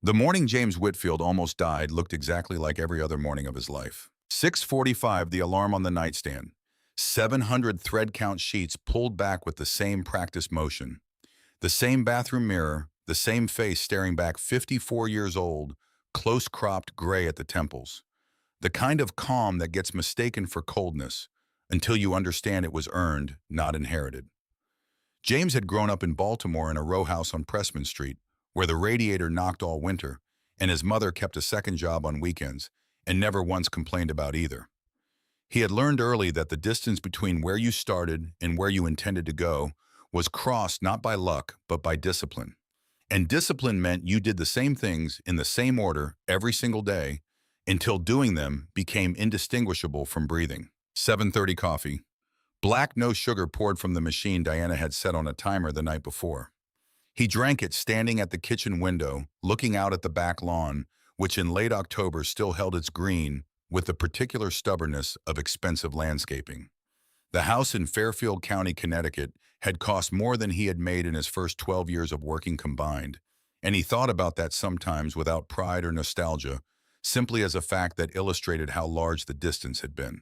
The morning James Whitfield almost died looked exactly like every other morning of his life. 6:45, the alarm on the nightstand. 700 thread count sheets pulled back with the same practiced motion. The same bathroom mirror, the same face staring back 54 years old, close-cropped gray at the temples. The kind of calm that gets mistaken for coldness until you understand it was earned, not inherited. James had grown up in Baltimore in a row house on Pressman Street, where the radiator knocked all winter, and his mother kept a second job on weekends and never once complained about either. He had learned early that the distance between where you started and where you intended to go was crossed not by luck, but by discipline. And discipline meant you did the same things in the same order every single day until doing them became indistinguishable from breathing. 7:30 coffee. Black, no sugar poured from the machine Diana had set on a timer the night before. He drank it standing at the kitchen window, looking out at the back lawn, which in late October still held its green with the particular stubbornness of expensive landscaping. The house in Fairfield County, Connecticut, had cost more than he had made in his first 12 years of working combined, and he thought about that sometimes without pride or nostalgia, simply as a fact that illustrated how large the distance had been.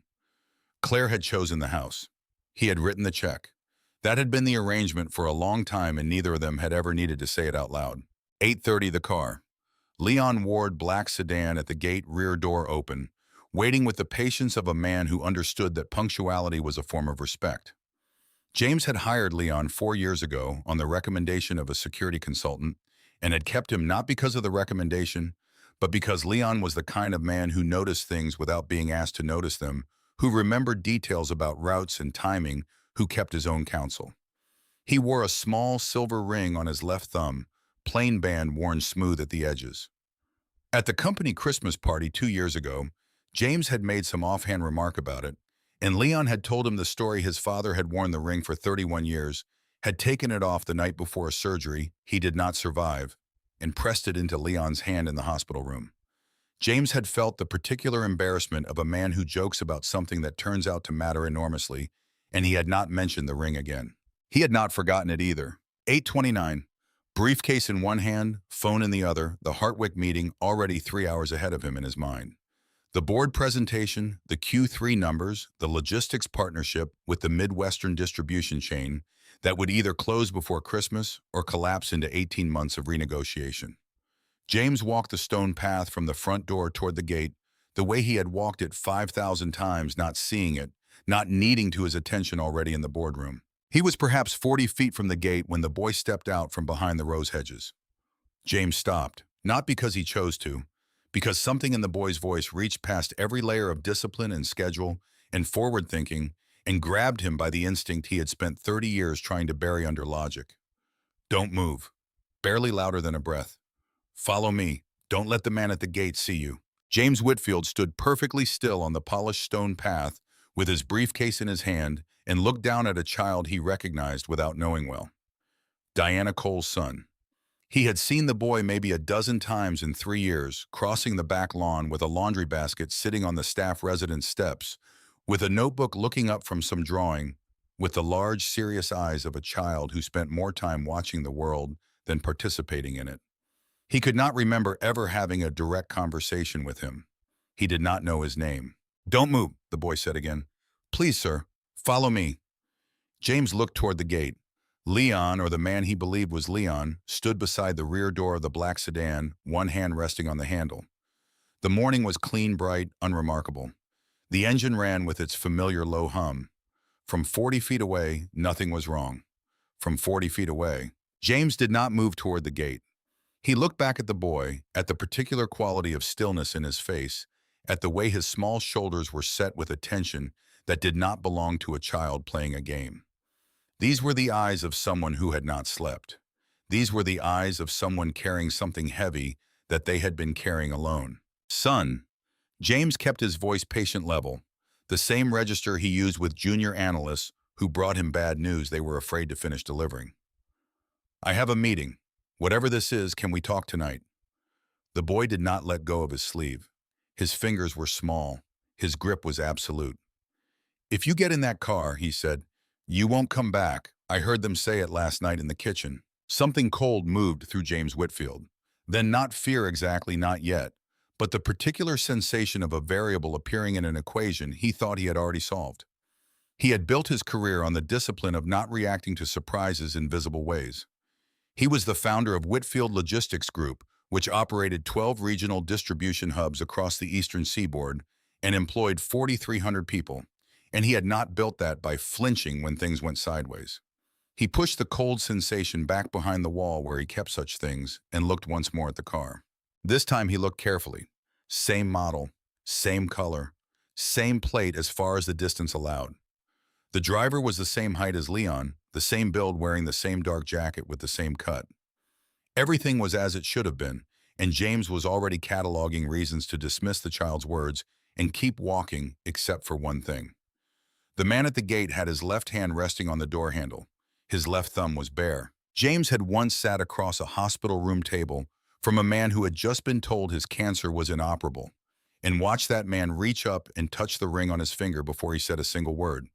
Claire had chosen the house. He had written the check. That had been the arrangement for a long time, and neither of them had ever needed to say it out loud. 8:30 the car. Leon Ward black sedan at the gate, rear door open, waiting with the patience of a man who understood that punctuality was a form of respect. James had hired Leon 4 years ago on the recommendation of a security consultant and had kept him not because of the recommendation, but because Leon was the kind of man who noticed things without being asked to notice them, who remembered details about routes and timing, who kept his own counsel. He wore a small silver ring on his left thumb, plain band worn smooth at the edges. At the company Christmas party 2 years ago, James had made some offhand remark about it, and Leon had told him the story his father had worn the ring for 31 years, had taken it off the night before a surgery he did not survive, and pressed it into Leon's hand in the hospital room. James had felt the particular embarrassment of a man who jokes about something that turns out to matter enormously, and he had not mentioned the ring again. He had not forgotten it either. 8:29, briefcase in one hand, phone in the other, the Hartwick meeting already 3 hours ahead of him in his mind. The board presentation, the Q3 numbers, the logistics partnership with the Midwestern distribution chain that would either close before Christmas or collapse into 18 months of renegotiation. James walked the stone path from the front door toward the gate, the way he had walked it 5,000 times, not seeing it, not needing to his attention already in the boardroom. He was perhaps 40 feet from the gate when the boy stepped out from behind the rose hedges. James stopped, not because he chose to, because something in the boy's voice reached past every layer of discipline and schedule and forward thinking and grabbed him by the instinct he had spent 30 years trying to bury under logic. Don't move. Barely louder than a breath. Follow me. Don't let the man at the gate see you. James Whitfield stood perfectly still on the polished stone path with his briefcase in his hand and looked down at a child he recognized without knowing well. Diana Cole's son. He had seen the boy maybe a dozen times in 3 years, crossing the back lawn with a laundry basket sitting on the staff residence steps, with a notebook looking up from some drawing, with the large, serious eyes of a child who spent more time watching the world than participating in it. He could not remember ever having a direct conversation with him. He did not know his name. Don't move, the boy said again. Please, sir, follow me. James looked toward the gate. Leon, or the man he believed was Leon, stood beside the rear door of the black sedan, one hand resting on the handle. The morning was clean, bright, unremarkable. The engine ran with its familiar low hum. From 40 feet away, nothing was wrong. From 40 feet away, James did not move toward the gate. He looked back at the boy, at the particular quality of stillness in his face, at the way his small shoulders were set with attention that did not belong to a child playing a game. These were the eyes of someone who had not slept. These were the eyes of someone carrying something heavy that they had been carrying alone. Son. James kept his voice patient level, the same register he used with junior analysts who brought him bad news they were afraid to finish delivering. I have a meeting. Whatever this is, can we talk tonight? The boy did not let go of his sleeve. His fingers were small. His grip was absolute. If you get in that car, he said, you won't come back. I heard them say it last night in the kitchen. Something cold moved through James Whitfield. Then not fear exactly, not yet, but the particular sensation of a variable appearing in an equation he thought he had already solved. He had built his career on the discipline of not reacting to surprises in visible ways. He was the founder of Whitfield Logistics Group, which operated 12 regional distribution hubs across the eastern seaboard and employed 4,300 people, and he had not built that by flinching when things went sideways. He pushed the cold sensation back behind the wall where he kept such things and looked once more at the car. This time he looked carefully. Same model, same color, same plate as far as the distance allowed. The driver was the same height as Leon, the same build, wearing the same dark jacket with the same cut. Everything was as it should have been, and James was already cataloging reasons to dismiss the child's words and keep walking, except for one thing. The man at the gate had his left hand resting on the door handle. His left thumb was bare. James had once sat across a hospital room table from a man who had just been told his cancer was inoperable, and watched that man reach up and touch the ring on his finger before he said a single word.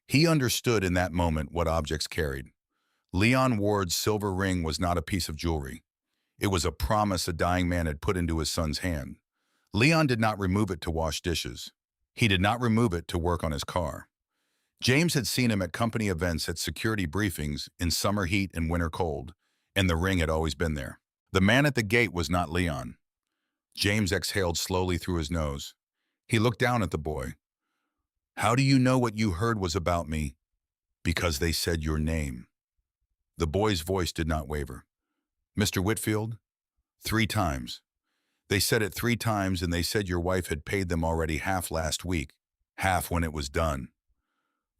He understood in that moment what objects carried. Leon Ward's silver ring was not a piece of jewelry. It was a promise a dying man had put into his son's hand. Leon did not remove it to wash dishes. He did not remove it to work on his car. James had seen him at company events, at security briefings, in summer heat and winter cold, and the ring had always been there. The man at the gate was not Leon. James exhaled slowly through his nose. He looked down at the boy. "How do you know what you heard was about me?" "Because they said your name." The boy's voice did not waver. "Mr. Whitfield?" "3 times. They said it 3 times, and they said your wife had paid them already half last week, half when it was done."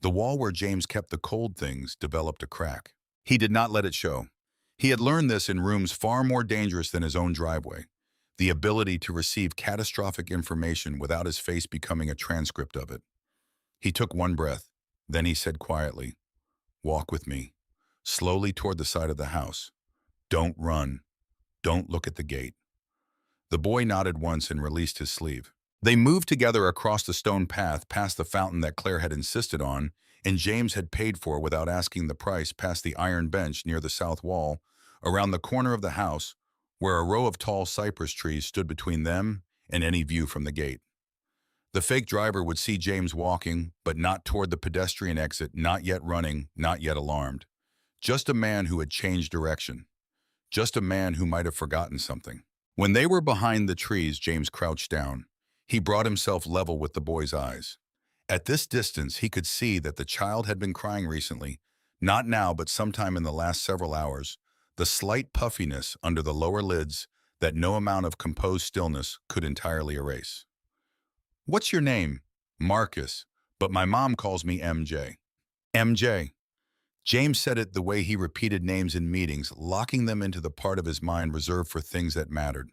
The wall where James kept the cold things developed a crack. He did not let it show. He had learned this in rooms far more dangerous than his own driveway, the ability to receive catastrophic information without his face becoming a transcript of it. He took one breath. Then he said quietly, "Walk with me," slowly toward the side of the house. "Don't run. Don't look at the gate." The boy nodded once and released his sleeve. They moved together across the stone path past the fountain that Claire had insisted on, and James had paid for without asking the price, past the iron bench near the south wall, around the corner of the house, where a row of tall cypress trees stood between them and any view from the gate. The fake driver would see James walking, but not toward the pedestrian exit, not yet running, not yet alarmed. Just a man who had changed direction. Just a man who might have forgotten something. When they were behind the trees, James crouched down. He brought himself level with the boy's eyes. At this distance, he could see that the child had been crying recently, not now, but sometime in the last several hours, the slight puffiness under the lower lids that no amount of composed stillness could entirely erase. "What's your name?" "Marcus, but my mom calls me MJ." "MJ." James said it the way he repeated names in meetings, locking them into the part of his mind reserved for things that mattered.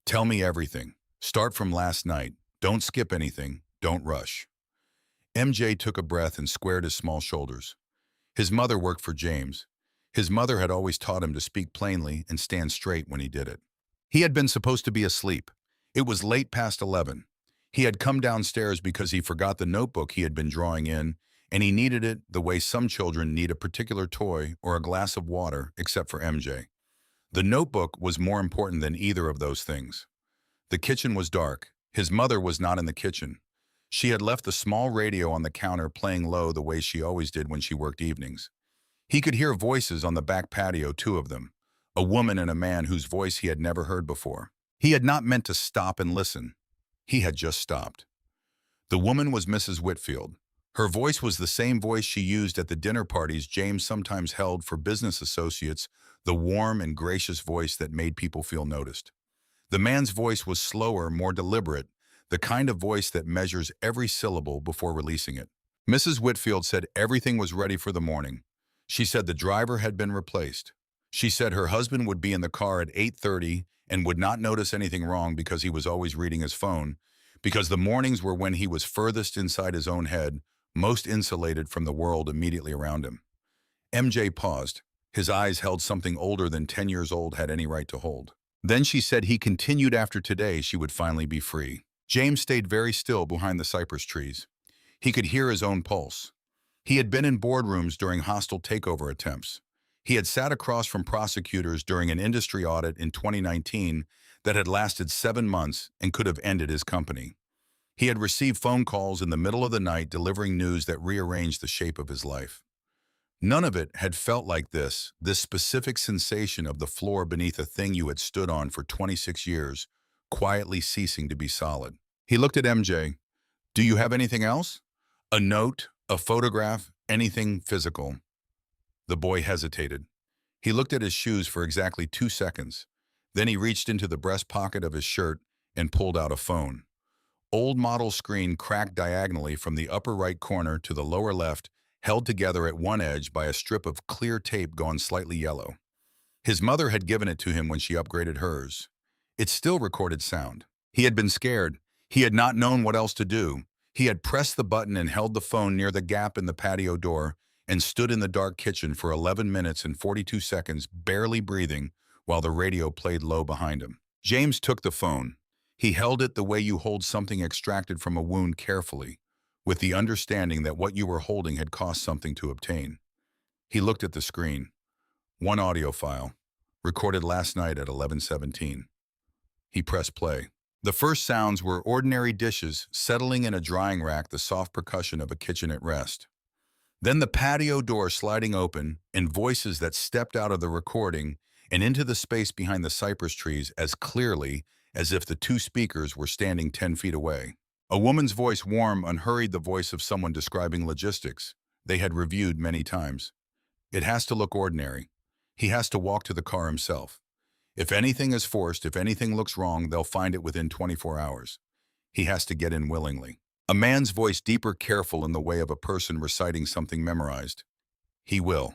"Tell me everything. Start from last night. Don't skip anything. Don't rush." MJ took a breath and squared his small shoulders. His mother worked for James. His mother had always taught him to speak plainly and stand straight when he did it. He had been supposed to be asleep. It was late past 11. He had come downstairs because he forgot the notebook he had been drawing in, and he needed it the way some children need a particular toy or a glass of water, except for MJ. The notebook was more important than either of those things. The kitchen was dark. His mother was not in the kitchen. She had left the small radio on the counter playing low the way she always did when she worked evenings. He could hear voices on the back patio, 2 of them, a woman and a man whose voice he had never heard before. He had not meant to stop and listen. He had just stopped. The woman was Mrs. Whitfield. Her voice was the same voice she used at the dinner parties James sometimes held for business associates, the warm and gracious voice that made people feel noticed. The man's voice was slower, more deliberate, the kind of voice that measures every syllable before releasing it. Mrs. Whitfield said everything was ready for the morning. She said the driver had been replaced. She said her husband would be in the car at 8:30 and would not notice anything wrong because he was always reading his phone, because the mornings were when he was furthest inside his own head, most insulated from the world immediately around him. MJ paused. His eyes held something older than 10 years old had any right to hold. Then she said he continued after today she would finally be free. James stayed very still behind the cypress trees. He could hear his own pulse. He had been in boardrooms during hostile takeover attempts. He had sat across from prosecutors during an industry audit in 2019 that had lasted 7 months and could have ended his company. He had received phone calls in the middle of the night delivering news that rearranged the shape of his life. None of it had felt like this specific sensation of the floor beneath a thing you had stood on for 26 years, quietly ceasing to be solid. He looked at MJ. "Do you have anything else? A note, a photograph, anything physical?" The boy hesitated. He looked at his shoes for exactly 2 seconds. Then he reached into the breast pocket of his shirt and pulled out a phone. Old model screen cracked diagonally from the upper right corner to the lower left, held together at one edge by a strip of clear tape gone slightly yellow. His mother had given it to him when she upgraded hers. It still recorded sound. He had been scared. He had not known what else to do. He had pressed the button and held the phone near the gap in the patio door and stood in the dark kitchen for 11 minutes and 42 seconds, barely breathing, while the radio played low behind him. James took the phone. He held it the way you hold something extracted from a wound carefully, with the understanding that what you were holding had cost something to obtain. He looked at the screen. One audio file, recorded last night at 11:17. He pressed play. The first sounds were ordinary dishes settling in a drying rack, the soft percussion of a kitchen at rest. Then the patio door sliding open and voices that stepped out of the recording and into the space behind the cypress trees as clearly as if the two speakers were standing 10 feet away. A woman's voice, warm, unhurried, the voice of someone describing logistics they had reviewed many times. "It has to look ordinary. He has to walk to the car himself. If anything is forced, if anything looks wrong, they'll find it within 24 hours. He has to get in willingly." A man's voice, deeper, careful, in the way of a person reciting something memorized. "He will.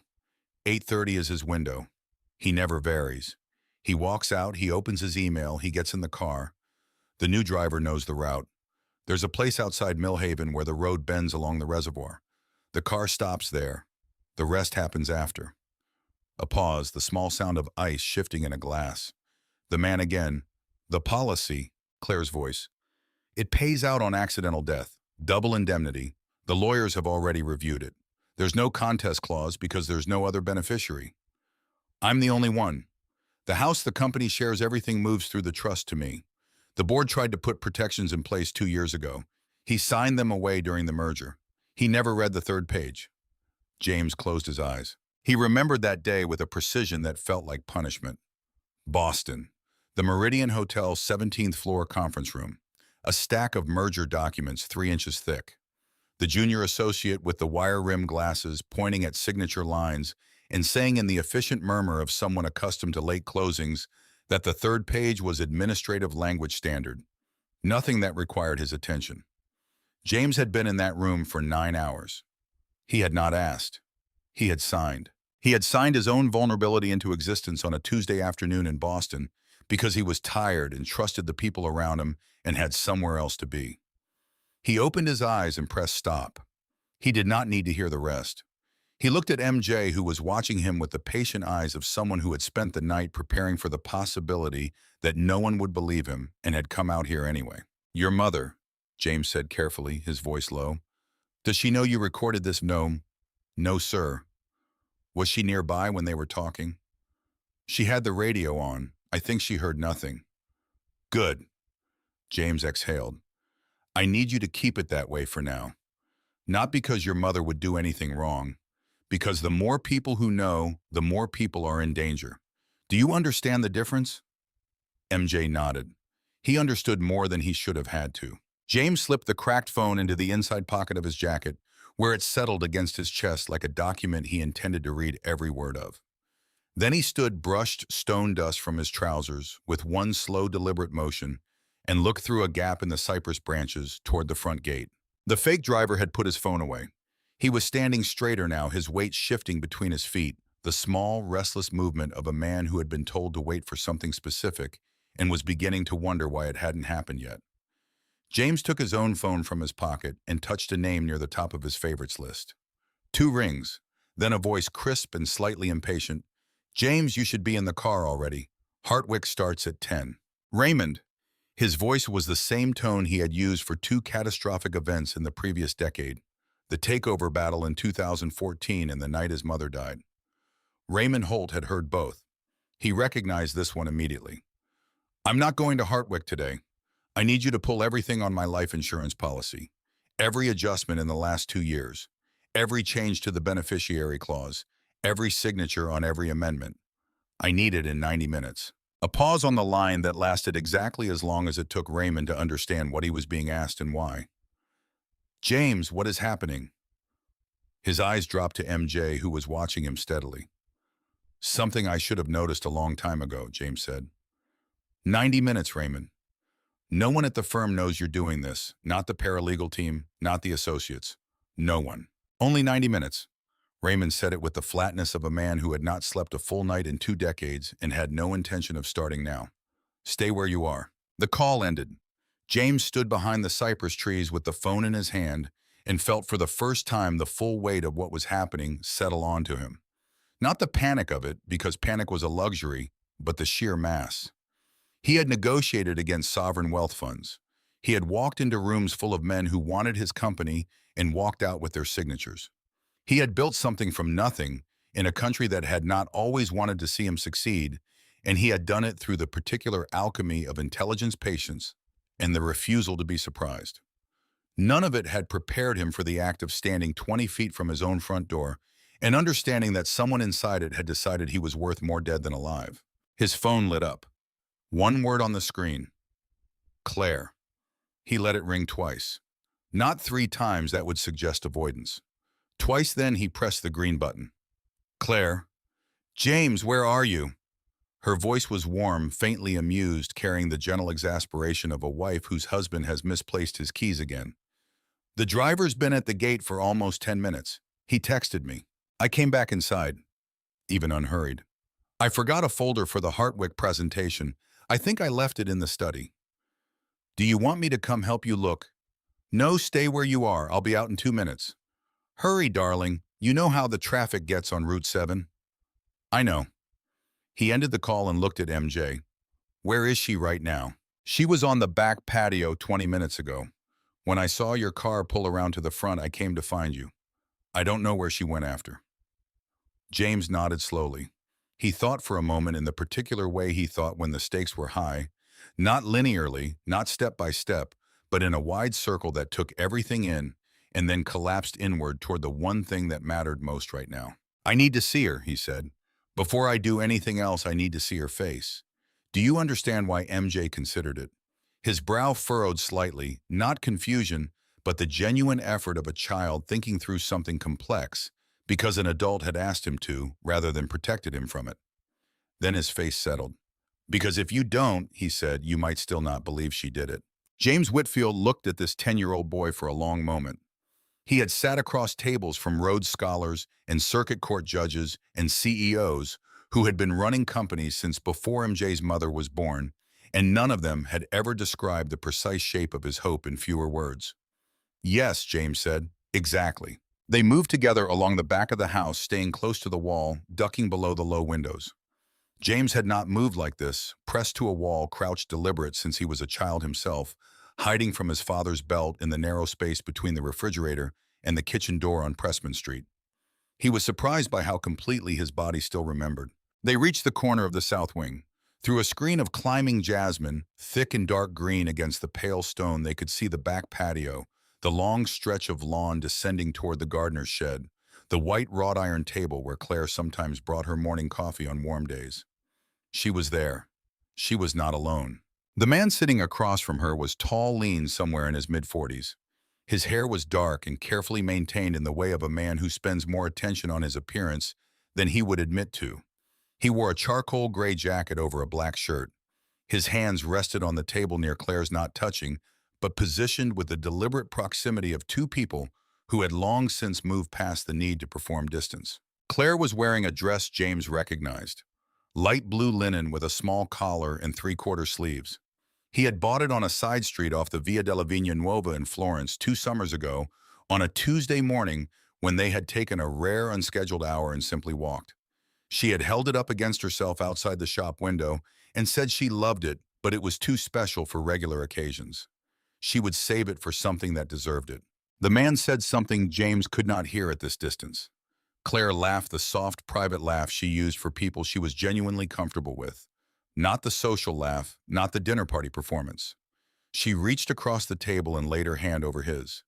8:30 is his window. He never varies. He walks out, he opens his email, he gets in the car. The new driver knows the route. There's a place outside Millhaven where the road bends along the reservoir. The car stops there. The rest happens after." A pause, the small sound of ice shifting in a glass. The man again. "The policy," Claire's voice. "It pays out on accidental death. Double indemnity. The lawyers have already reviewed it. There's no contest clause because there's no other beneficiary. I'm the only one. The house the company shares, everything moves through the trust to me. The board tried to put protections in place 2 years ago. He signed them away during the merger. He never read the third page." James closed his eyes. He remembered that day with a precision that felt like punishment. Boston. The Meridian Hotel's 17th floor conference room. A stack of merger documents 3 inches thick. The junior associate with the wire-rimmed glasses pointing at signature lines and saying in the efficient murmur of someone accustomed to late closings that the third page was administrative language standard. Nothing that required his attention. James had been in that room for 9 hours. He had not asked. He had signed. He had signed his own vulnerability into existence on a Tuesday afternoon in Boston because he was tired and trusted the people around him and had somewhere else to be. He opened his eyes and pressed stop. He did not need to hear the rest. He looked at MJ, who was watching him with the patient eyes of someone who had spent the night preparing for the possibility that no one would believe him and had come out here anyway. "Your mother," James said carefully, his voice low. "Does she know you recorded this?" "No. No, sir." "Was she nearby when they were talking?" "She had the radio on. I think she heard nothing." "Good." James exhaled. "I need you to keep it that way for now. Not because your mother would do anything wrong. Because the more people who know, the more people are in danger. Do you understand the difference?" MJ nodded. He understood more than he should have had to. James slipped the cracked phone into the inside pocket of his jacket, where it settled against his chest like a document he intended to read every word of. Then he stood, brushed stone dust from his trousers with one slow, deliberate motion, and looked through a gap in the cypress branches toward the front gate. The fake driver had put his phone away. He was standing straighter now, his weight shifting between his feet, the small, restless movement of a man who had been told to wait for something specific and was beginning to wonder why it hadn't happened yet. James took his own phone from his pocket and touched a name near the top of his favorites list. 2 rings, then a voice crisp and slightly impatient. "James, you should be in the car already. Hartwick starts at 10. "Raymond." His voice was the same tone he had used for 2 catastrophic events in the previous decade. The takeover battle in 2014 and the night his mother died. Raymond Holt had heard both. He recognized this one immediately. I'm not going to Hartwick today. I need you to pull everything on my life insurance policy. Every adjustment in the last 2 years. Every change to the beneficiary clause. Every signature on every amendment. I need it in 90 minutes. A pause on the line that lasted exactly as long as it took Raymond to understand what he was being asked and why. James, what is happening? His eyes dropped to MJ, who was watching him steadily. Something I should have noticed a long time ago, James said. 90 minutes, Raymond. No one at the firm knows you're doing this. Not the paralegal team, not the associates. No one. Only 90 minutes. Raymond said it with the flatness of a man who had not slept a full night in 2 decades and had no intention of starting now. Stay where you are. The call ended. James stood behind the cypress trees with the phone in his hand and felt for the first time the full weight of what was happening settle onto him. Not the panic of it, because panic was a luxury, but the sheer mass. He had negotiated against sovereign wealth funds. He had walked into rooms full of men who wanted his company and walked out with their signatures. He had built something from nothing in a country that had not always wanted to see him succeed, and he had done it through the particular alchemy of intelligence, patience, and the refusal to be surprised. None of it had prepared him for the act of standing 20 feet from his own front door and understanding that someone inside it had decided he was worth more dead than alive. His phone lit up. One word on the screen. Claire. He let it ring twice. Not 3 times, that would suggest avoidance. Twice then he pressed the green button. Claire. James, where are you? Her voice was warm, faintly amused, carrying the gentle exasperation of a wife whose husband has misplaced his keys again. The driver's been at the gate for almost 10 minutes. He texted me. I came back inside, even unhurried. I forgot a folder for the Hartwick presentation. I think I left it in the study. Do you want me to come help you look? No, stay where you are. I'll be out in 2 minutes. Hurry, darling. You know how the traffic gets on Route 7? I know. He ended the call and looked at MJ. Where is she right now? She was on the back patio 20 minutes ago. When I saw your car pull around to the front, I came to find you. I don't know where she went after. James nodded slowly. He thought for a moment in the particular way he thought when the stakes were high, not linearly, not step by step, but in a wide circle that took everything in and then collapsed inward toward the one thing that mattered most right now. I need to see her, he said. Before I do anything else, I need to see her face. Do you understand why MJ considered it? His brow furrowed slightly, not confusion, but the genuine effort of a child thinking through something complex because an adult had asked him to, rather than protected him from it. Then his face settled. Because if you don't, he said, you might still not believe she did it. James Whitfield looked at this 10-year-old boy for a long moment. He had sat across tables from Rhodes Scholars and circuit court judges and CEOs who had been running companies since before MJ's mother was born, and none of them had ever described the precise shape of his hope in fewer words. Yes, James said, exactly. They moved together along the back of the house, staying close to the wall, ducking below the low windows. James had not moved like this, pressed to a wall, crouched deliberate since he was a child himself, hiding from his father's belt in the narrow space between the refrigerator and the kitchen door on Pressman Street. He was surprised by how completely his body still remembered. They reached the corner of the south wing. Through a screen of climbing jasmine, thick and dark green against the pale stone, they could see the back patio, the long stretch of lawn descending toward the gardener's shed, the white wrought iron table where Claire sometimes brought her morning coffee on warm days. She was there. She was not alone. The man sitting across from her was tall, lean, somewhere in his mid-40s. His hair was dark and carefully maintained in the way of a man who spends more attention on his appearance than he would admit to. He wore a charcoal gray jacket over a black shirt. His hands rested on the table near Claire's, not touching, but positioned with the deliberate proximity of 2 people who had long since moved past the need to perform distance. Claire was wearing a dress James recognized. Light blue linen with a small collar and 3/4 sleeves. He had bought it on a side street off the Via della Vigna Nuova in Florence 2 summers ago on a Tuesday morning when they had taken a rare unscheduled hour and simply walked. She had held it up against herself outside the shop window and said she loved it, but it was too special for regular occasions. She would save it for something that deserved it. The man said something James could not hear at this distance. Claire laughed the soft, private laugh she used for people she was genuinely comfortable with. Not the social laugh, not the dinner party performance. She reached across the table and laid her hand over his.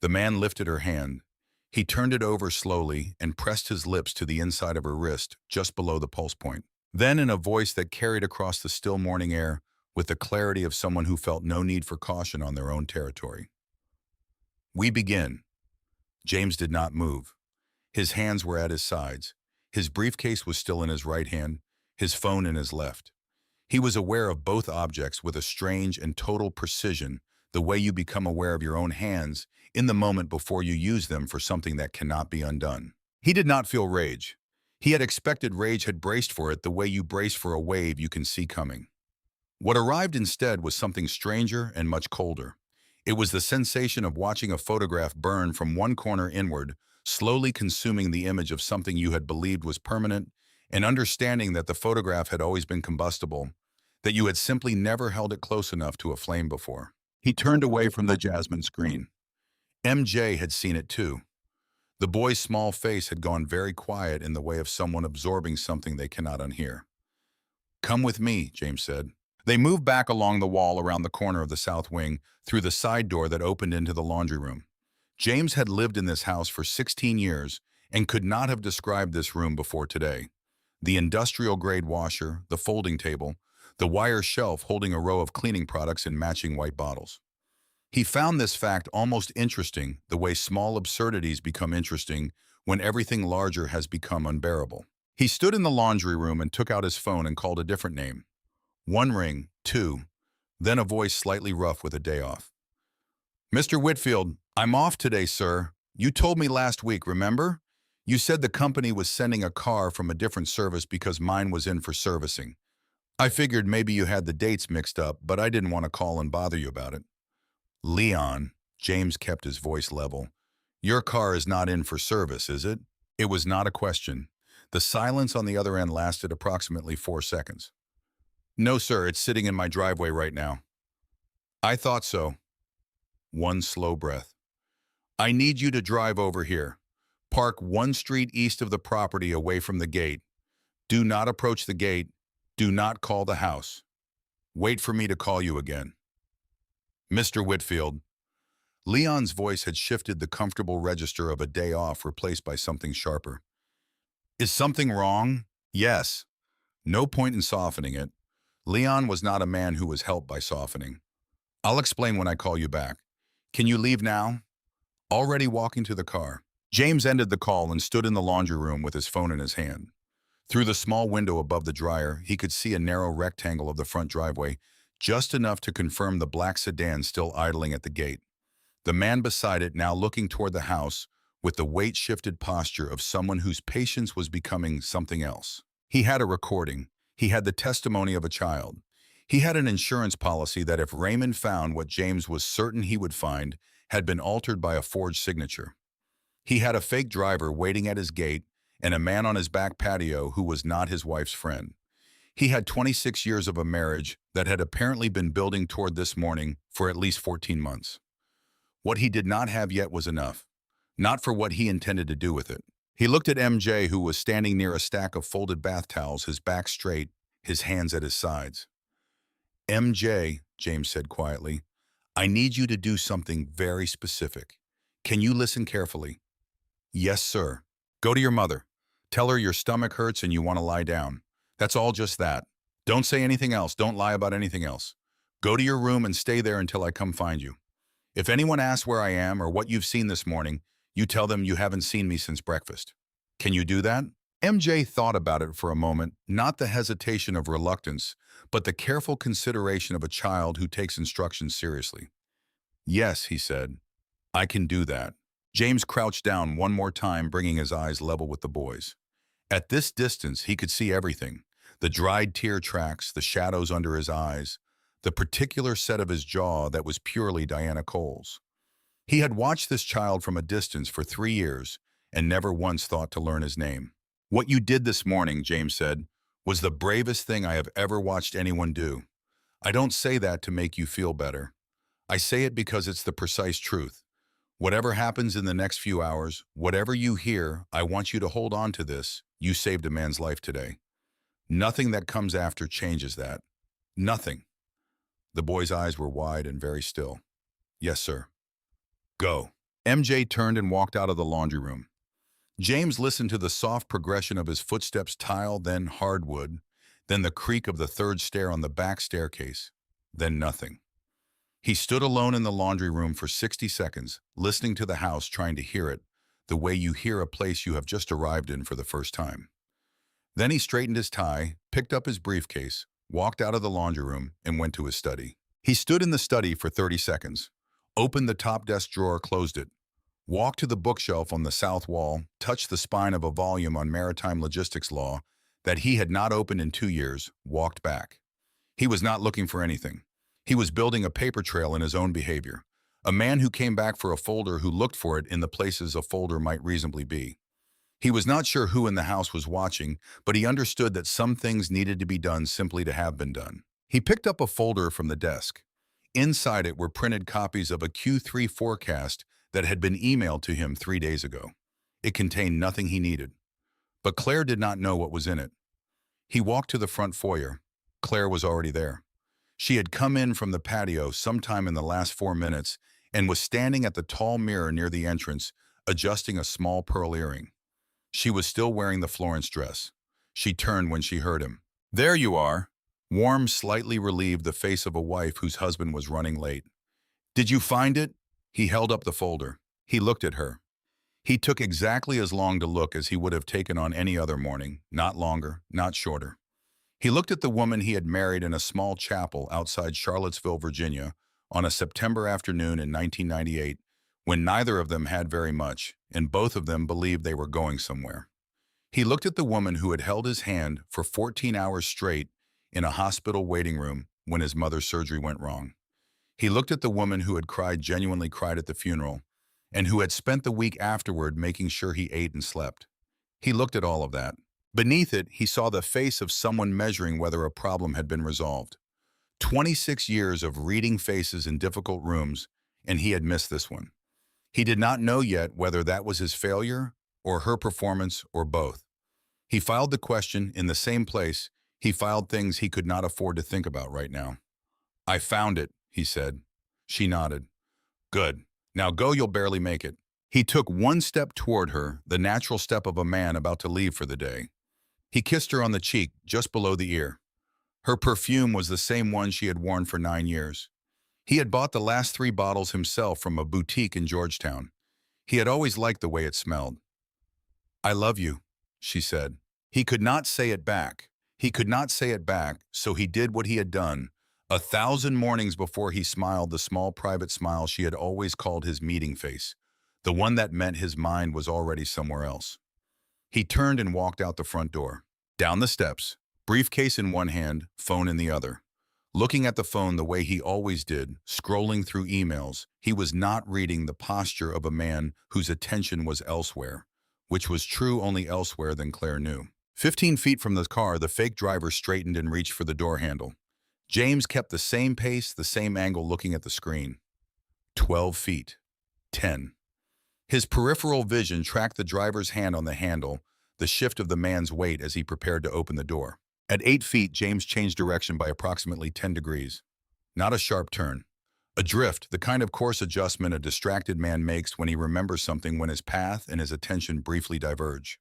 The man lifted her hand. He turned it over slowly and pressed his lips to the inside of her wrist, just below the pulse point. Then, in a voice that carried across the still morning air, with the clarity of someone who felt no need for caution on their own territory. "We begin." James did not move. His hands were at his sides. His briefcase was still in his right hand, his phone in his left. He was aware of both objects with a strange and total precision, the way you become aware of your own hands in the moment before you use them for something that cannot be undone. He did not feel rage. He had expected rage, had braced for it the way you brace for a wave you can see coming. What arrived instead was something stranger and much colder. It was the sensation of watching a photograph burn from one corner inward, slowly consuming the image of something you had believed was permanent, and understanding that the photograph had always been combustible, that you had simply never held it close enough to a flame before. He turned away from the jasmine screen. MJ had seen it too. The boy's small face had gone very quiet in the way of someone absorbing something they cannot unhear. "Come with me," James said. They moved back along the wall around the corner of the south wing, through the side door that opened into the laundry room. James had lived in this house for 16 years and could not have described this room before today. The industrial-grade washer, the folding table, the wire shelf holding a row of cleaning products in matching white bottles. He found this fact almost interesting, the way small absurdities become interesting when everything larger has become unbearable. He stood in the laundry room and took out his phone and called a different name. One ring, two, then a voice slightly rough with a day off. "Mr. Whitfield, I'm off today, sir. You told me last week, remember? You said the company was sending a car from a different service because mine was in for servicing. I figured maybe you had the dates mixed up, but I didn't want to call and bother you about it." "Leon," James kept his voice level, "your car is not in for service, is it?" It was not a question. The silence on the other end lasted approximately 4 seconds. "No, sir, it's sitting in my driveway right now." "I thought so." One slow breath. "I need you to drive over here. Park 1 street east of the property away from the gate. Do not approach the gate. Do not call the house. Wait for me to call you again. Mr. Whitfield." Leon's voice had shifted the comfortable register of a day off, replaced by something sharper. "Is something wrong?" "Yes." No point in softening it. Leon was not a man who was helped by softening. "I'll explain when I call you back. Can you leave now?" Already walking to the car, James ended the call and stood in the laundry room with his phone in his hand. Through the small window above the dryer, he could see a narrow rectangle of the front driveway, just enough to confirm the black sedan still idling at the gate. The man beside it now looking toward the house with the weight-shifted posture of someone whose patience was becoming something else. He had a recording. He had the testimony of a child. He had an insurance policy that if Raymond found what James was certain he would find, had been altered by a forged signature. He had a fake driver waiting at his gate and a man on his back patio who was not his wife's friend. He had 26 years of a marriage that had apparently been building toward this morning for at least 14 months. What he did not have yet was enough, not for what he intended to do with it. He looked at MJ, who was standing near a stack of folded bath towels, his back straight, his hands at his sides. "MJ," James said quietly, "I need you to do something very specific. Can you listen carefully?" "Yes, sir." "Go to your mother. Tell her your stomach hurts and you want to lie down. That's all, just that. Don't say anything else. Don't lie about anything else. Go to your room and stay there until I come find you. If anyone asks where I am or what you've seen this morning, you tell them you haven't seen me since breakfast. Can you do that?" MJ thought about it for a moment, not the hesitation of reluctance, but the careful consideration of a child who takes instructions seriously. "Yes," he said, "I can do that." James crouched down one more time, bringing his eyes level with the boy's. At this distance, he could see everything: the dried tear tracks, the shadows under his eyes, the particular set of his jaw that was purely Diana Cole's. He had watched this child from a distance for 3 years and never once thought to learn his name. "What you did this morning," James said, "was the bravest thing I have ever watched anyone do. I don't say that to make you feel better. I say it because it's the precise truth. Whatever happens in the next few hours, whatever you hear, I want you to hold on to this. You saved a man's life today. Nothing that comes after changes that. Nothing. The boy's eyes were wide and very still. Yes, sir. Go. MJ turned and walked out of the laundry room. James listened to the soft progression of his footsteps, tile, then hardwood, then the creak of the third stair on the back staircase, then nothing. He stood alone in the laundry room for 60 seconds, listening to the house, trying to hear it, the way you hear a place you have just arrived in for the first time. Then he straightened his tie, picked up his briefcase, walked out of the laundry room, and went to his study. He stood in the study for 30 seconds, opened the top desk drawer, closed it, walked to the bookshelf on the south wall, touched the spine of a volume on maritime logistics law that he had not opened in 2 years, walked back. He was not looking for anything. He was building a paper trail in his own behavior. A man who came back for a folder, who looked for it in the places a folder might reasonably be. He was not sure who in the house was watching, but he understood that some things needed to be done simply to have been done. He picked up a folder from the desk. Inside it were printed copies of a Q3 forecast that had been emailed to him 3 days ago. It contained nothing he needed. But Claire did not know what was in it. He walked to the front foyer. Claire was already there. She had come in from the patio sometime in the last 4 minutes and was standing at the tall mirror near the entrance, adjusting a small pearl earring. She was still wearing the Florence dress. She turned when she heard him. "There you are." Warm, slightly relieved, the face of a wife whose husband was running late. "Did you find it?" He held up the folder. He looked at her. He took exactly as long to look as he would have taken on any other morning, not longer, not shorter. He looked at the woman he had married in a small chapel outside Charlottesville, Virginia, on a September afternoon in 1998, when neither of them had very much, and both of them believed they were going somewhere. He looked at the woman who had held his hand for 14 hours straight in a hospital waiting room when his mother's surgery went wrong. He looked at the woman who had cried, genuinely cried at the funeral, and who had spent the week afterward making sure he ate and slept. He looked at all of that. Beneath it, he saw the face of someone measuring whether a problem had been resolved. 26 years of reading faces in difficult rooms, and he had missed this one. He did not know yet whether that was his failure or her performance or both. He filed the question in the same place he filed things he could not afford to think about right now. "I found it," he said. She nodded. "Good. Now go, you'll barely make it." He took one step toward her, the natural step of a man about to leave for the day. He kissed her on the cheek, just below the ear. Her perfume was the same one she had worn for 9 years. He had bought the last 3 bottles himself from a boutique in Georgetown. He had always liked the way it smelled. "I love you," she said. He could not say it back. He could not say it back, so he did what he had done 1,000 mornings before. He smiled the small private smile she had always called his meeting face, the one that meant his mind was already somewhere else. He turned and walked out the front door, down the steps, briefcase in one hand, phone in the other. Looking at the phone the way he always did, scrolling through emails, he was not reading the posture of a man whose attention was elsewhere, which was true only elsewhere than Claire knew. 15 feet from the car, the fake driver straightened and reached for the door handle. James kept the same pace, the same angle, looking at the screen. 12 feet. 10. His peripheral vision tracked the driver's hand on the handle, the shift of the man's weight as he prepared to open the door. At 8 feet, James changed direction by approximately 10 degrees. Not a sharp turn. A drift, the kind of course adjustment a distracted man makes when he remembers something, when his path and his attention briefly diverge.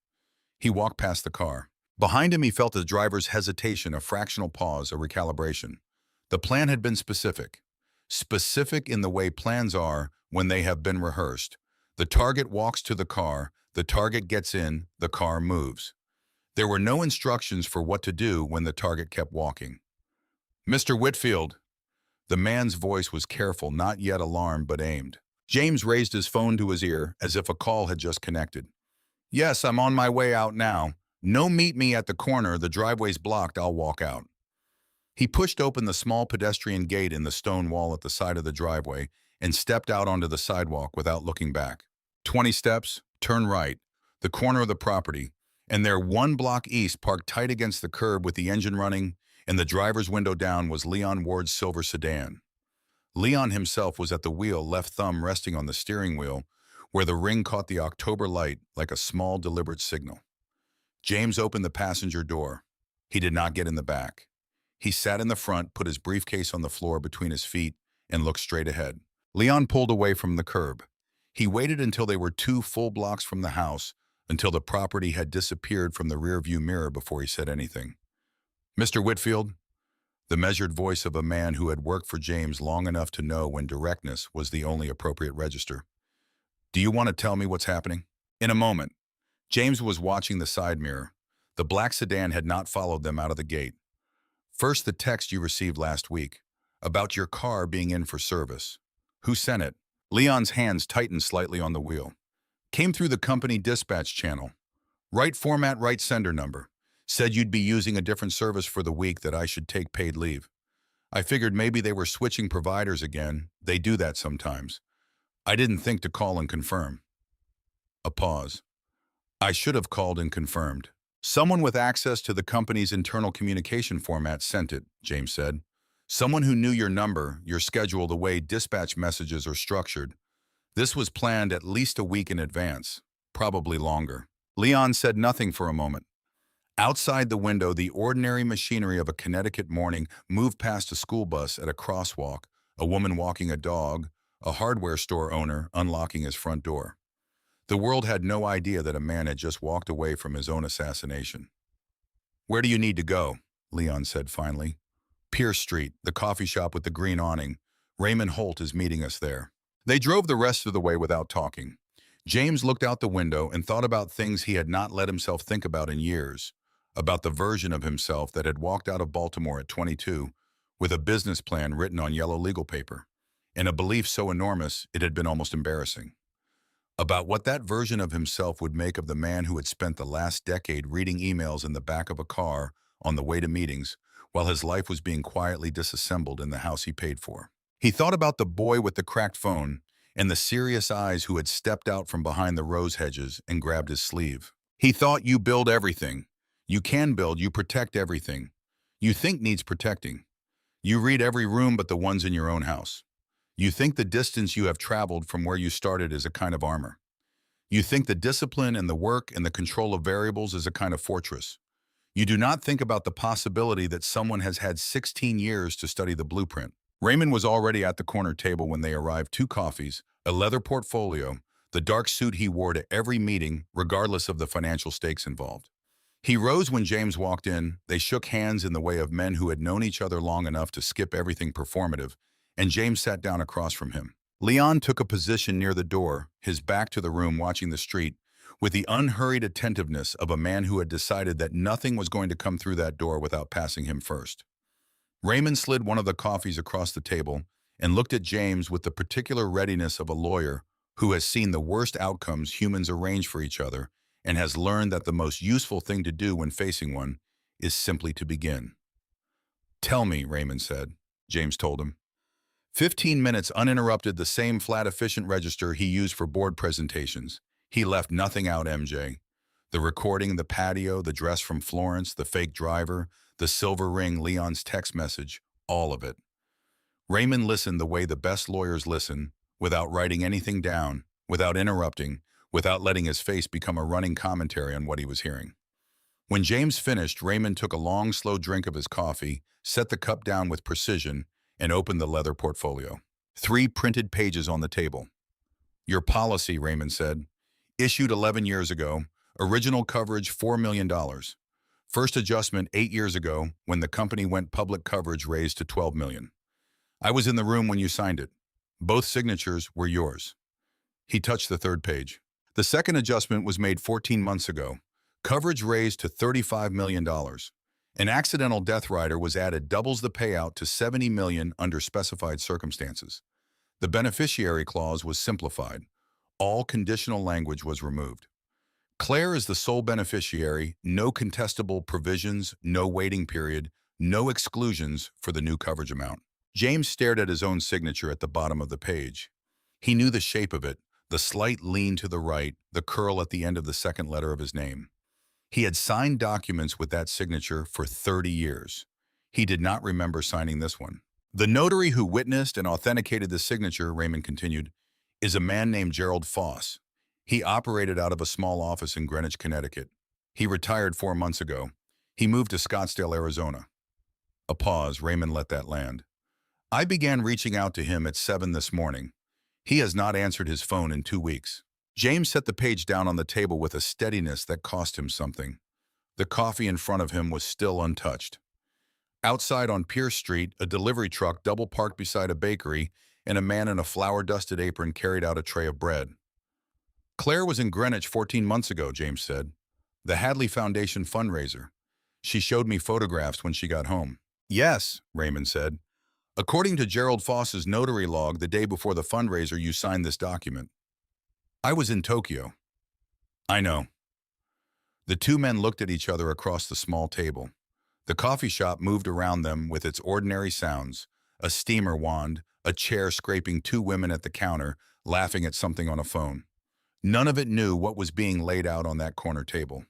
He walked past the car. Behind him, he felt the driver's hesitation, a fractional pause, a recalibration. The plan had been specific. Specific in the way plans are when they have been rehearsed. The target walks to the car, the target gets in, the car moves. There were no instructions for what to do when the target kept walking. "Mr. Whitfield." The man's voice was careful, not yet alarmed, but aimed. James raised his phone to his ear as if a call had just connected. "Yes, I'm on my way out now. No, meet me at the corner. The driveway's blocked. I'll walk out." He pushed open the small pedestrian gate in the stone wall at the side of the driveway and stepped out onto the sidewalk without looking back. 20 steps, turn right, the corner of the property, and there, 1 block east, parked tight against the curb with the engine running and the driver's window down, was Leon Ward's silver sedan. Leon himself was at the wheel, left thumb resting on the steering wheel, where the ring caught the October light like a small, deliberate signal. James opened the passenger door. He did not get in the back. He sat in the front, put his briefcase on the floor between his feet, and looked straight ahead. Leon pulled away from the curb. He waited until they were 2 full blocks from the house, until the property had disappeared from the rearview mirror before he said anything. "Mr. Whitfield," the measured voice of a man who had worked for James long enough to know when directness was the only appropriate register. "Do you want to tell me what's happening?" In a moment. James was watching the side mirror. The black sedan had not followed them out of the gate. "First, the text you received last week, about your car being in for service. Who sent it?" Leon's hands tightened slightly on the wheel. "Came through the company dispatch channel. Right format, right sender number. Said you'd be using a different service for the week, that I should take paid leave. I figured maybe they were switching providers again. They do that sometimes. I didn't think to call and confirm." A pause. "I should have called and confirmed. Someone with access to the company's internal communication format sent it," James said. "Someone who knew your number, your schedule, the way dispatch messages are structured. This was planned at least a week in advance, probably longer." Leon said nothing for a moment. Outside the window, the ordinary machinery of a Connecticut morning moved past a school bus at a crosswalk, a woman walking a dog, a hardware store owner unlocking his front door. The world had no idea that a man had just walked away from his own assassination. "Where do you need to go?" Leon said finally. "Pierce Street, the coffee shop with the green awning. Raymond Holt is meeting us there." They drove the rest of the way without talking. James looked out the window and thought about things he had not let himself think about in years, about the version of himself that had walked out of Baltimore at 22 with a business plan written on yellow legal paper, and a belief so enormous it had been almost embarrassing. About what that version of himself would make of the man who had spent the last decade reading emails in the back of a car on the way to meetings, while his life was being quietly disassembled in the house he paid for. He thought about the boy with the cracked phone and the serious eyes who had stepped out from behind the rose hedges and grabbed his sleeve. He thought, you build everything. You can build, you protect everything. You think needs protecting. You read every room but the ones in your own house. You think the distance you have traveled from where you started is a kind of armor. You think the discipline and the work and the control of variables is a kind of fortress. You do not think about the possibility that someone has had 16 years to study the blueprint. Raymond was already at the corner table when they arrived. 2 coffees, a leather portfolio, the dark suit he wore to every meeting, regardless of the financial stakes involved. He rose when James walked in. They shook hands in the way of men who had known each other long enough to skip everything performative, and James sat down across from him. Leon took a position near the door, his back to the room, watching the street, with the unhurried attentiveness of a man who had decided that nothing was going to come through that door without passing him first. Raymond slid one of the coffees across the table and looked at James with the particular readiness of a lawyer who has seen the worst outcomes humans arrange for each other and has learned that the most useful thing to do when facing one is simply to begin. "Tell me," Raymond said. James told him. 15 minutes uninterrupted, the same flat, efficient register he used for board presentations. He left nothing out, MJ. The recording, the patio, the dress from Florence, the fake driver, the silver ring, Leon's text message, all of it. Raymond listened the way the best lawyers listen, without writing anything down, without interrupting, without letting his face become a running commentary on what he was hearing. When James finished, Raymond took a long, slow drink of his coffee, set the cup down with precision, and opened the leather portfolio. 3 printed pages on the table. "Your policy," Raymond said. "Issued 11 years ago. Original coverage $4 million. First adjustment 8 years ago when the company went public, coverage raised to $12 million. I was in the room when you signed it. Both signatures were yours." He touched the 3rd page. "The second adjustment was made 14 months ago. Coverage raised to $35 million. An accidental death rider was added, doubles the payout to $70 million under specified circumstances. The beneficiary clause was simplified. All conditional language was removed. Claire is the sole beneficiary, no contestable provisions, no waiting period, no exclusions for the new coverage amount." James stared at his own signature at the bottom of the page. He knew the shape of it, the slight lean to the right, the curl at the end of the second letter of his name. He had signed documents with that signature for 30 years. He did not remember signing this one. The notary who witnessed and authenticated the signature, Raymond continued, is a man named Gerald Foss. He operated out of a small office in Greenwich, Connecticut. He retired 4 months ago. He moved to Scottsdale, Arizona. A pause. Raymond let that land. I began reaching out to him at 7 this morning. He has not answered his phone in 2 weeks. James set the page down on the table with a steadiness that cost him something. The coffee in front of him was still untouched. Outside on Pierce Street, a delivery truck double-parked beside a bakery, and a man in a flour-dusted apron carried out a tray of bread. Claire was in Greenwich 14 months ago, James said. The Hadley Foundation fundraiser. She showed me photographs when she got home. Yes, Raymond said. According to Gerald Foss's notary log, the day before the fundraiser, you signed this document. I was in Tokyo. I know. The two men looked at each other across the small table. The coffee shop moved around them with its ordinary sounds, a steamer wand, a chair scraping, two women at the counter, laughing at something on a phone. None of it knew what was being laid out on that corner table.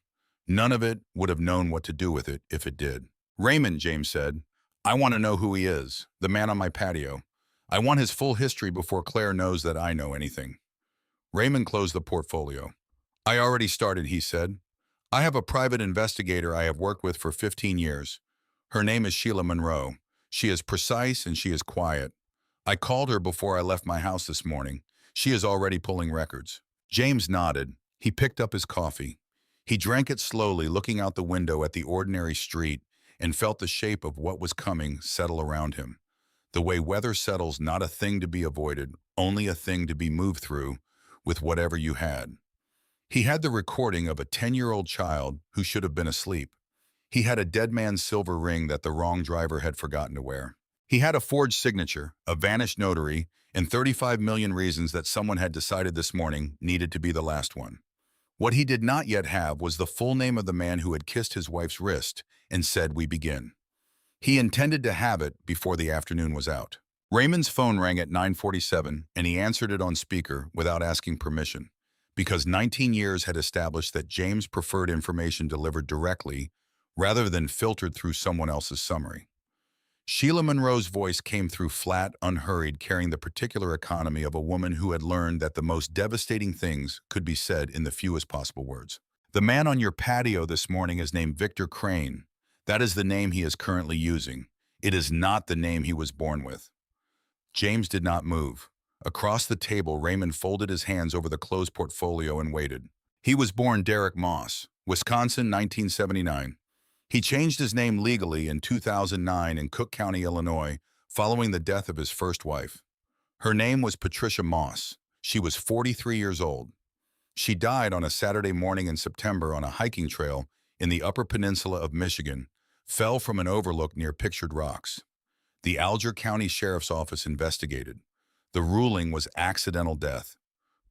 None of it would have known what to do with it if it did. Raymond, James said, I want to know who he is, the man on my patio. I want his full history before Claire knows that I know anything. Raymond closed the portfolio. I already started, he said. I have a private investigator I have worked with for 15 years. Her name is Sheila Monroe. She is precise and she is quiet. I called her before I left my house this morning. She is already pulling records. James nodded. He picked up his coffee. He drank it slowly, looking out the window at the ordinary street, and felt the shape of what was coming settle around him. The way weather settles, not a thing to be avoided, only a thing to be moved through with whatever you had. He had the recording of a 10-year-old child who should have been asleep. He had a dead man's silver ring that the wrong driver had forgotten to wear. He had a forged signature, a vanished notary, and 35 million reasons that someone had decided this morning needed to be the last one. What he did not yet have was the full name of the man who had kissed his wife's wrist and said, "We begin." He intended to have it before the afternoon was out. Raymond's phone rang at 9:47, and he answered it on speaker without asking permission, because 19 years had established that James preferred information delivered directly rather than filtered through someone else's summary. Sheila Monroe's voice came through flat, unhurried, carrying the particular economy of a woman who had learned that the most devastating things could be said in the fewest possible words. The man on your patio this morning is named Victor Crane. That is the name he is currently using. It is not the name he was born with. James did not move. Across the table, Raymond folded his hands over the closed portfolio and waited. He was born Derek Moss, Wisconsin, 1979. He changed his name legally in 2009 in Cook County, Illinois, following the death of his first wife. Her name was Patricia Moss. She was 43 years old. She died on a Saturday morning in September on a hiking trail in the Upper Peninsula of Michigan, fell from an overlook near Pictured Rocks. The Alger County Sheriff's Office investigated. The ruling was accidental death.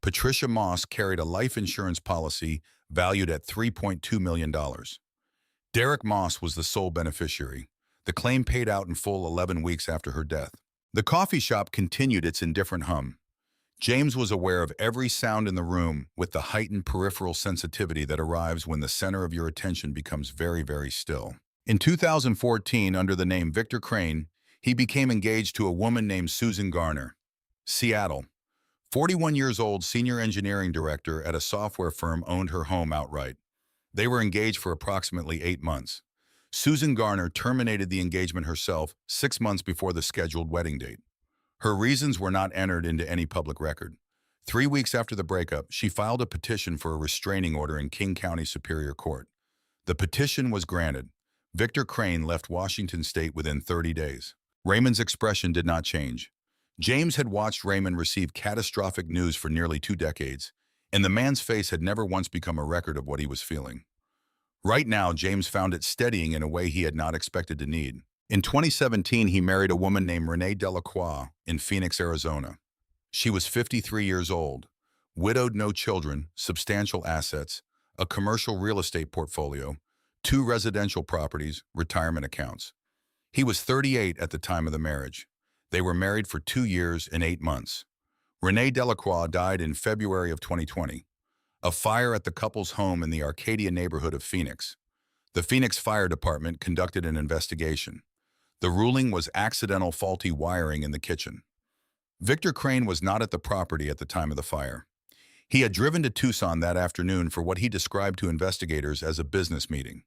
Patricia Moss carried a life insurance policy valued at $3.2 million. Derek Moss was the sole beneficiary. The claim paid out in full 11 weeks after her death. The coffee shop continued its indifferent hum. James was aware of every sound in the room with the heightened peripheral sensitivity that arrives when the center of your attention becomes very, very still. In 2014, under the name Victor Crane, he became engaged to a woman named Susan Garner. Seattle. 41 years old, senior engineering director at a software firm, owned her home outright. They were engaged for approximately 8 months. Susan Garner terminated the engagement herself 6 months before the scheduled wedding date. Her reasons were not entered into any public record. 3 weeks after the breakup, she filed a petition for a restraining order in King County Superior Court. The petition was granted. Victor Crane left Washington State within 30 days. Raymond's expression did not change. James had watched Raymond receive catastrophic news for nearly 2 decades, and the man's face had never once become a record of what he was feeling. Right now, James found it steadying in a way he had not expected to need. In 2017, he married a woman named Renee Delacroix in Phoenix, Arizona. She was 53 years old, widowed, no children, substantial assets, a commercial real estate portfolio, 2 residential properties, retirement accounts. He was 38 at the time of the marriage. They were married for 2 years and 8 months. Renee Delacroix died in February of 2020. A fire at the couple's home in the Arcadia neighborhood of Phoenix. The Phoenix Fire Department conducted an investigation. The ruling was accidental faulty wiring in the kitchen. Victor Crane was not at the property at the time of the fire. He had driven to Tucson that afternoon for what he described to investigators as a business meeting.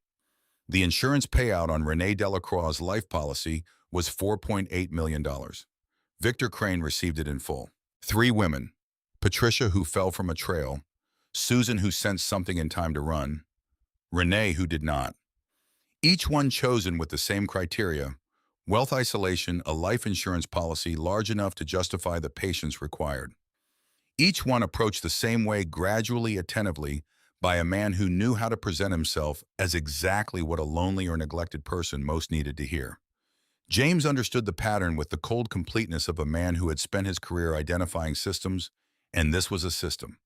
The insurance payout on Renee Delacroix's life policy was $4.8 million. Victor Crane received it in full. Three women: Patricia, who fell from a trail; Susan, who sensed something in time to run; Renee, who did not. Each one chosen with the same criteria: wealth isolation, a life insurance policy large enough to justify the patience required. Each one approached the same way, gradually, attentively, by a man who knew how to present himself as exactly what a lonely or neglected person most needed to hear. James understood the pattern with the cold completeness of a man who had spent his career identifying systems, and this was a system,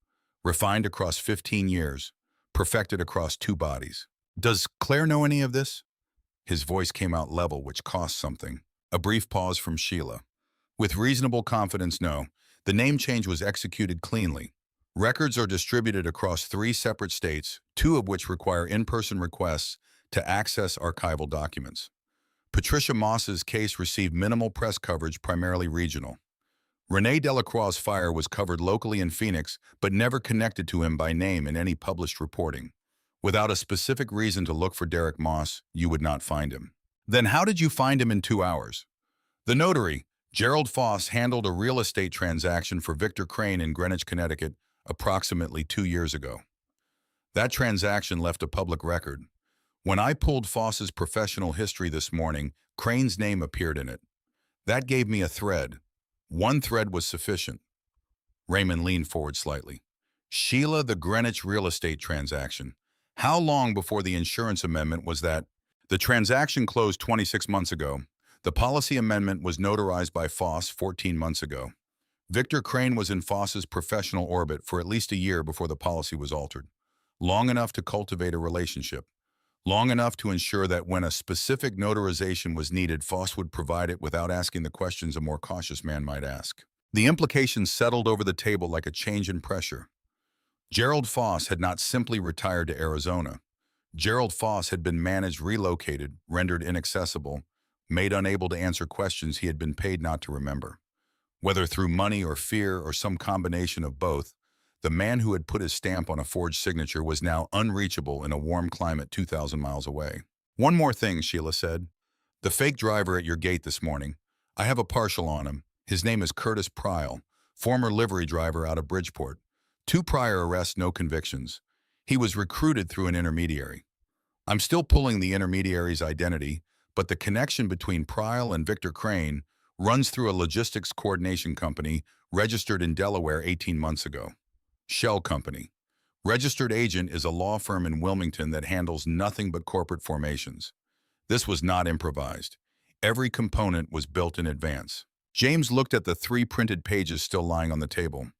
refined across 15 years, perfected across two bodies. "Does Claire know any of this?" His voice came out level, which cost something. A brief pause from Sheila. "With reasonable confidence, no. The name change was executed cleanly. Records are distributed across 3 separate states, 2 of which require in-person requests to access archival documents. Patricia Moss's case received minimal press coverage, primarily regional. Renee Delacroix's fire was covered locally in Phoenix, but never connected to him by name in any published reporting. Without a specific reason to look for Derek Moss, you would not find him." "Then how did you find him in 2 hours?" "The notary, Gerald Foss, handled a real estate transaction for Victor Crane in Greenwich, Connecticut, approximately 2 years ago. That transaction left a public record. When I pulled Foss's professional history this morning, Crane's name appeared in it. That gave me a thread. One thread was sufficient." Raymond leaned forward slightly. "Sheila, the Greenwich real estate transaction. How long before the insurance amendment was that?" "The transaction closed 26 months ago. The policy amendment was notarized by Foss 14 months ago. Victor Crane was in Foss's professional orbit for at least a year before the policy was altered. Long enough to cultivate a relationship. Long enough to ensure that when a specific notarization was needed, Foss would provide it without asking the questions a more cautious man might ask." The implications settled over the table like a change in pressure. Gerald Foss had not simply retired to Arizona. Gerald Foss had been managed, relocated, rendered inaccessible, made unable to answer questions he had been paid not to remember. Whether through money or fear or some combination of both, the man who had put his stamp on a forged signature was now unreachable in a warm climate 2,000 miles away. "One more thing," Sheila said. "The fake driver at your gate this morning. I have a partial on him. His name is Curtis Pryle, former livery driver out of Bridgeport. 2 prior arrests, no convictions. He was recruited through an intermediary. I'm still pulling the intermediary's identity, but the connection between Pryle and Victor Crane runs through a logistics coordination company registered in Delaware 18 months ago. Shell Company. Registered agent is a law firm in Wilmington that handles nothing but corporate formations. This was not improvised. Every component was built in advance." James looked at the 3 printed pages still lying on the table.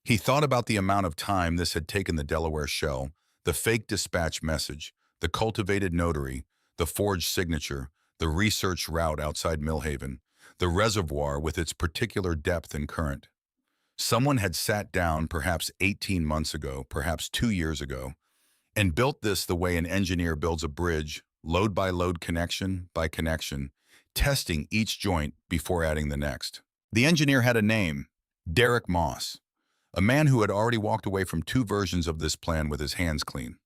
He thought about the amount of time this had taken the Delaware shell, the fake dispatch message, the cultivated notary, the forged signature, the research route outside Millhaven, the reservoir with its particular depth and current. Someone had sat down perhaps 18 months ago, perhaps 2 years ago, and built this the way an engineer builds a bridge, load by load, connection by connection, testing each joint before adding the next. The engineer had a name: Derek Moss, a man who had already walked away from 2 versions of this plan with his hands clean.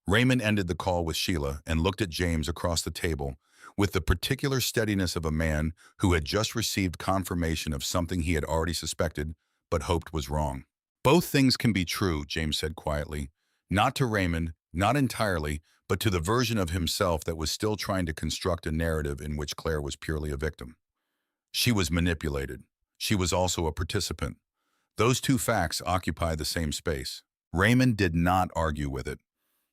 Raymond ended the call with Sheila and looked at James across the table with the particular steadiness of a man who had just received confirmation of something he had already suspected but hoped was wrong. "Both things can be true," James said quietly. Not to Raymond, not entirely, but to the version of himself that was still trying to construct a narrative in which Claire was purely a victim. She was manipulated. She was also a participant. Those 2 facts occupy the same space. Raymond did not argue with it.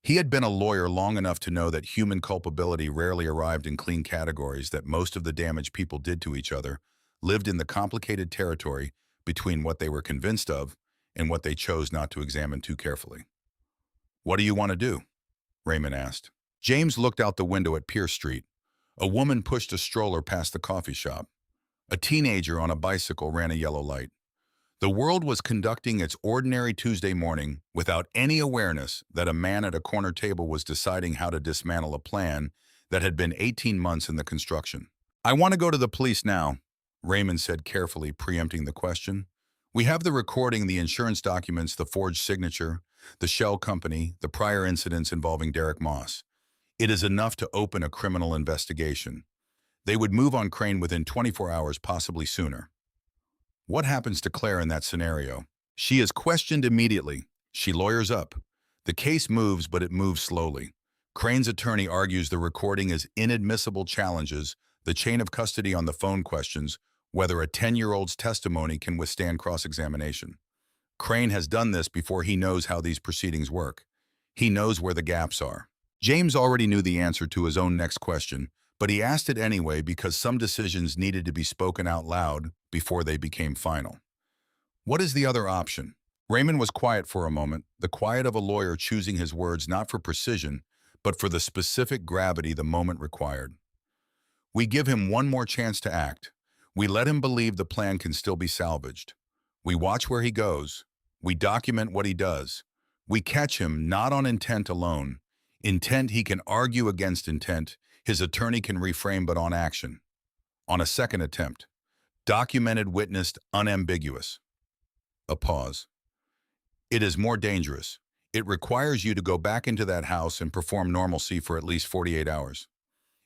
He had been a lawyer long enough to know that human culpability rarely arrived in clean categories, that most of the damage people did to each other lived in the complicated territory between what they were convinced of and what they chose not to examine too carefully. "What do you want to do?" Raymond asked. James looked out the window at Pierce Street. A woman pushed a stroller past the coffee shop. A teenager on a bicycle ran a yellow light. The world was conducting its ordinary Tuesday morning without any awareness that a man at a corner table was deciding how to dismantle a plan that had been 18 months in the construction. I want to go to the police now, Raymond said carefully, preempting the question. We have the recording, the insurance documents, the forged signature, the shell company, the prior incidents involving Derek Moss. It is enough to open a criminal investigation. They would move on Crane within 24 hours, possibly sooner. What happens to Claire in that scenario? She is questioned immediately. She lawyers up. The case moves, but it moves slowly. Crane's attorney argues the recording is inadmissible, challenges the chain of custody on the phone, questions whether a 10-year-old's testimony can withstand cross-examination. Crane has done this before. He knows how these proceedings work. He knows where the gaps are. James already knew the answer to his own next question, but he asked it anyway because some decisions needed to be spoken out loud before they became final. What is the other option? Raymond was quiet for a moment, the quiet of a lawyer choosing his words not for precision, but for the specific gravity the moment required. We give him one more chance to act. We let him believe the plan can still be salvaged. We watch where he goes. We document what he does. We catch him not on intent alone. Intent he can argue against intent. His attorney can reframe, but on action. On a second attempt. Documented, witnessed, unambiguous. A pause. It is more dangerous. It requires you to go back into that house and perform normalcy for at least 48 hours.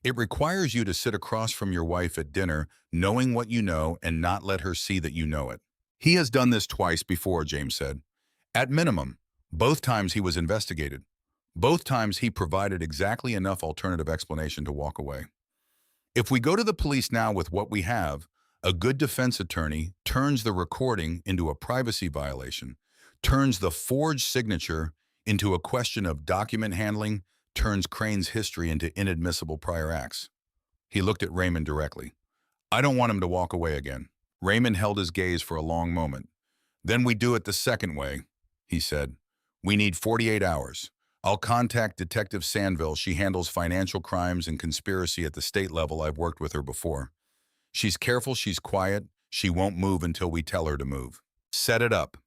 It requires you to sit across from your wife at dinner, knowing what you know and not let her see that you know it. He has done this twice before, James said. At minimum, both times he was investigated. Both times he provided exactly enough alternative explanation to walk away. If we go to the police now with what we have, a good defense attorney turns the recording into a privacy violation, turns the forged signature into a question of document handling, turns Crane's history into inadmissible prior acts. He looked at Raymond directly. I don't want him to walk away again. Raymond held his gaze for a long moment. Then we do it the second way, he said. We need 48 hours. I'll contact Detective Sandville. She handles financial crimes and conspiracy at the state level. I've worked with her before. She's careful, she's quiet. She won't move until we tell her to move. Set it up.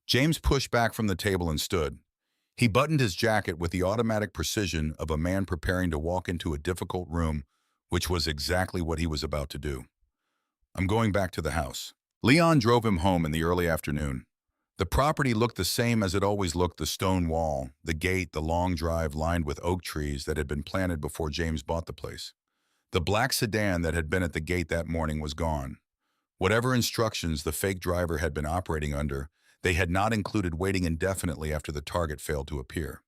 James pushed back from the table and stood. He buttoned his jacket with the automatic precision of a man preparing to walk into a difficult room, which was exactly what he was about to do. I'm going back to the house. Leon drove him home in the early afternoon. The property looked the same as it always looked, the stone wall, the gate, the long drive lined with oak trees that had been planted before James bought the place. The black sedan that had been at the gate that morning was gone. Whatever instructions the fake driver had been operating under, they had not included waiting indefinitely after the target failed to appear.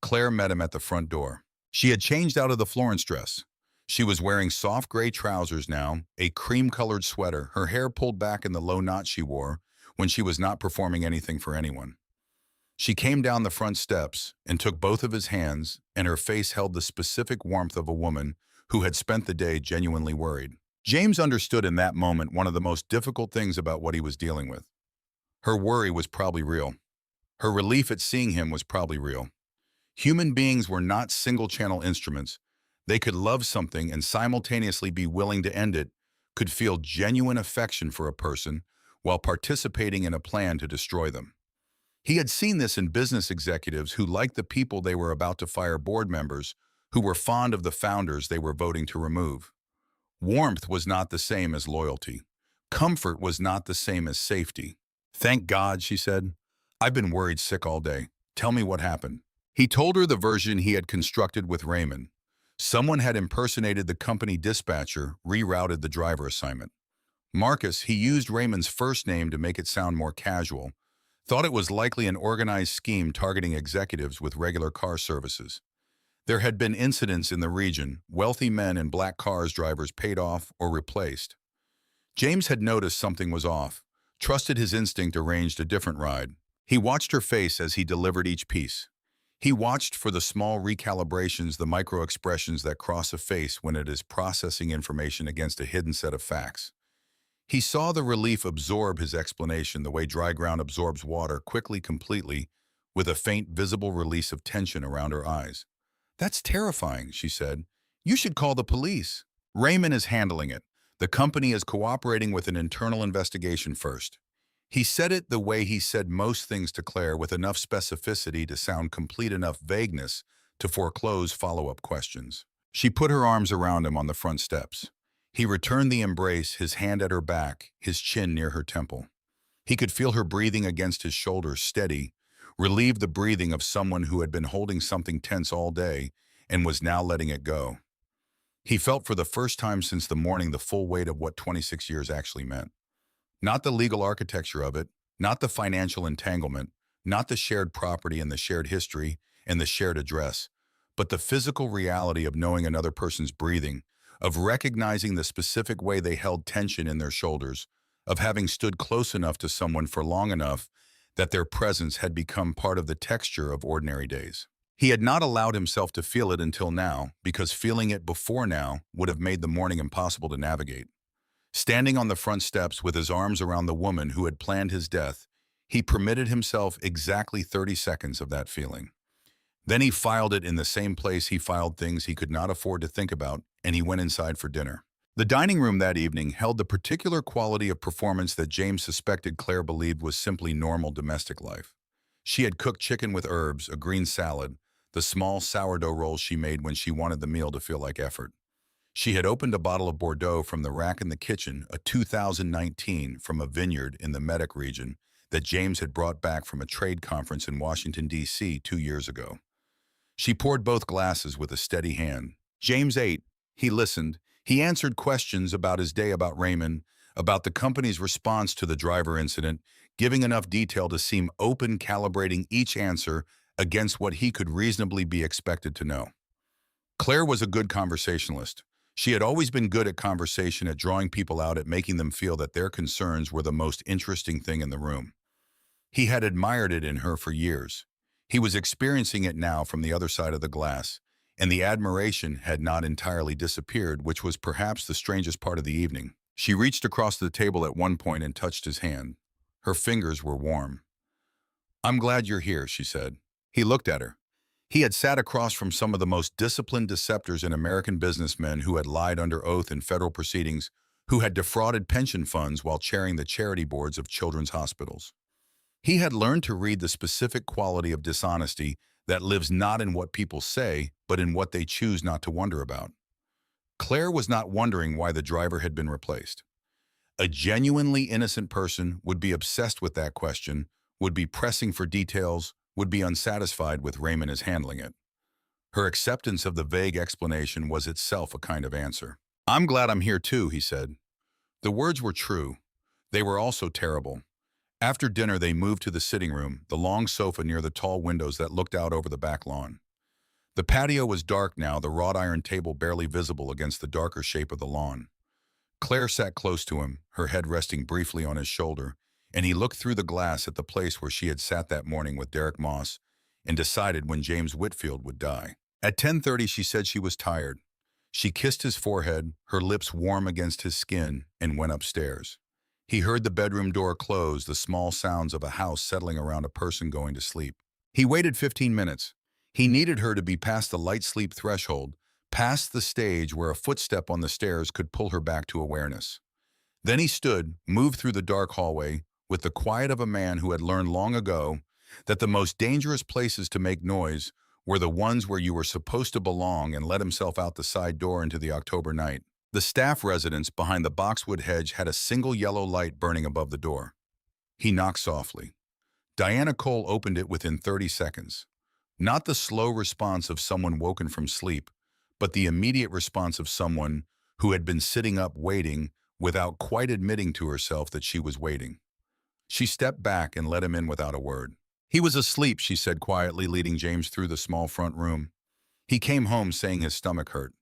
Claire met him at the front door. She had changed out of the Florence dress. She was wearing soft gray trousers now, a cream-colored sweater, her hair pulled back in the low knot she wore when she was not performing anything for anyone. She came down the front steps and took both of his hands, and her face held the specific warmth of a woman who had spent the day genuinely worried. James understood in that moment one of the most difficult things about what he was dealing with. Her worry was probably real. Her relief at seeing him was probably real. Human beings were not single-channel instruments. They could love something and simultaneously be willing to end it, could feel genuine affection for a person while participating in a plan to destroy them. He had seen this in business executives who liked the people they were about to fire, board members who were fond of the founders they were voting to remove. Warmth was not the same as loyalty. Comfort was not the same as safety. Thank God, she said. I've been worried sick all day. Tell me what happened. He told her the version he had constructed with Raymond. Someone had impersonated the company dispatcher, rerouted the driver assignment. Marcus, he used Raymond's first name to make it sound more casual, thought it was likely an organized scheme targeting executives with regular car services. There had been incidents in the region, wealthy men in black cars, drivers paid off or replaced. James had noticed something was off, trusted his instinct, arranged a different ride. He watched her face as he delivered each piece. He watched for the small recalibrations, the micro-expressions that cross a face when it is processing information against a hidden set of facts. He saw the relief absorb his explanation the way dry ground absorbs water, quickly, completely, with a faint visible release of tension around her eyes. That's terrifying, she said. You should call the police. Raymond is handling it. The company is cooperating with an internal investigation first. He said it the way he said most things to Claire, with enough specificity to sound complete, enough vagueness to foreclose follow-up questions. She put her arms around him on the front steps. He returned the embrace, his hand at her back, his chin near her temple. He could feel her breathing against his shoulder, steady, relieved the breathing of someone who had been holding something tense all day and was now letting it go. He felt for the first time since the morning the full weight of what 26 years actually meant. Not the legal architecture of it, not the financial entanglement, not the shared property and the shared history and the shared address, but the physical reality of knowing another person's breathing, of recognizing the specific way they held tension in their shoulders, of having stood close enough to someone for long enough that their presence had become part of the texture of ordinary days. He had not allowed himself to feel it until now, because feeling it before now would have made the morning impossible to navigate. Standing on the front steps with his arms around the woman who had planned his death, he permitted himself exactly 30 seconds of that feeling. Then he filed it in the same place he filed things he could not afford to think about, and he went inside for dinner. The dining room that evening held the particular quality of performance that James suspected Claire believed was simply normal domestic life. She had cooked chicken with herbs, a green salad, the small sourdough rolls she made when she wanted the meal to feel like effort. She had opened a bottle of Bordeaux from the rack in the kitchen, a 2019 from a vineyard in the Medic region that James had brought back from a trade conference in Washington, D.C. 2 years ago. She poured both glasses with a steady hand. James ate. He listened. He answered questions about his day, about Raymond, about the company's response to the driver incident, giving enough detail to seem open, calibrating each answer against what he could reasonably be expected to know. Claire was a good conversationalist. She had always been good at conversation, at drawing people out, at making them feel that their concerns were the most interesting thing in the room. He had admired it in her for years. He was experiencing it now from the other side of the glass, and the admiration had not entirely disappeared, which was perhaps the strangest part of the evening. She reached across the table at one point and touched his hand. Her fingers were warm. "I'm glad you're here," she said. He looked at her. He had sat across from some of the most disciplined deceptors in American businessmen who had lied under oath in federal proceedings, who had defrauded pension funds while chairing the charity boards of children's hospitals. He had learned to read the specific quality of dishonesty that lives not in what people say, but in what they choose not to wonder about. Claire was not wondering why the driver had been replaced. A genuinely innocent person would be obsessed with that question, would be pressing for details, would be unsatisfied with Raymond as handling it. Her acceptance of the vague explanation was itself a kind of answer. "I'm glad I'm here too," he said. The words were true. They were also terrible. After dinner, they moved to the sitting room, the long sofa near the tall windows that looked out over the back lawn. The patio was dark now, the wrought iron table barely visible against the darker shape of the lawn. Claire sat close to him, her head resting briefly on his shoulder, and he looked through the glass at the place where she had sat that morning with Derek Moss and decided when James Whitfield would die. At 10:30, she said she was tired. She kissed his forehead, her lips warm against his skin, and went upstairs. He heard the bedroom door close, the small sounds of a house settling around a person going to sleep. He waited 15 minutes. He needed her to be past the light sleep threshold, past the stage where a footstep on the stairs could pull her back to awareness. Then he stood, moved through the dark hallway, with the quiet of a man who had learned long ago that the most dangerous places to make noise were the ones where you were supposed to belong, and let himself out the side door into the October night. The staff residence behind the boxwood hedge had a single yellow light burning above the door. He knocked softly. Diana Cole opened it within 30 seconds. Not the slow response of someone woken from sleep, but the immediate response of someone who had been sitting up waiting without quite admitting to herself that she was waiting. She stepped back and let him in without a word. "He was asleep," she said quietly, leading James through the small front room. He came home saying his stomach hurt.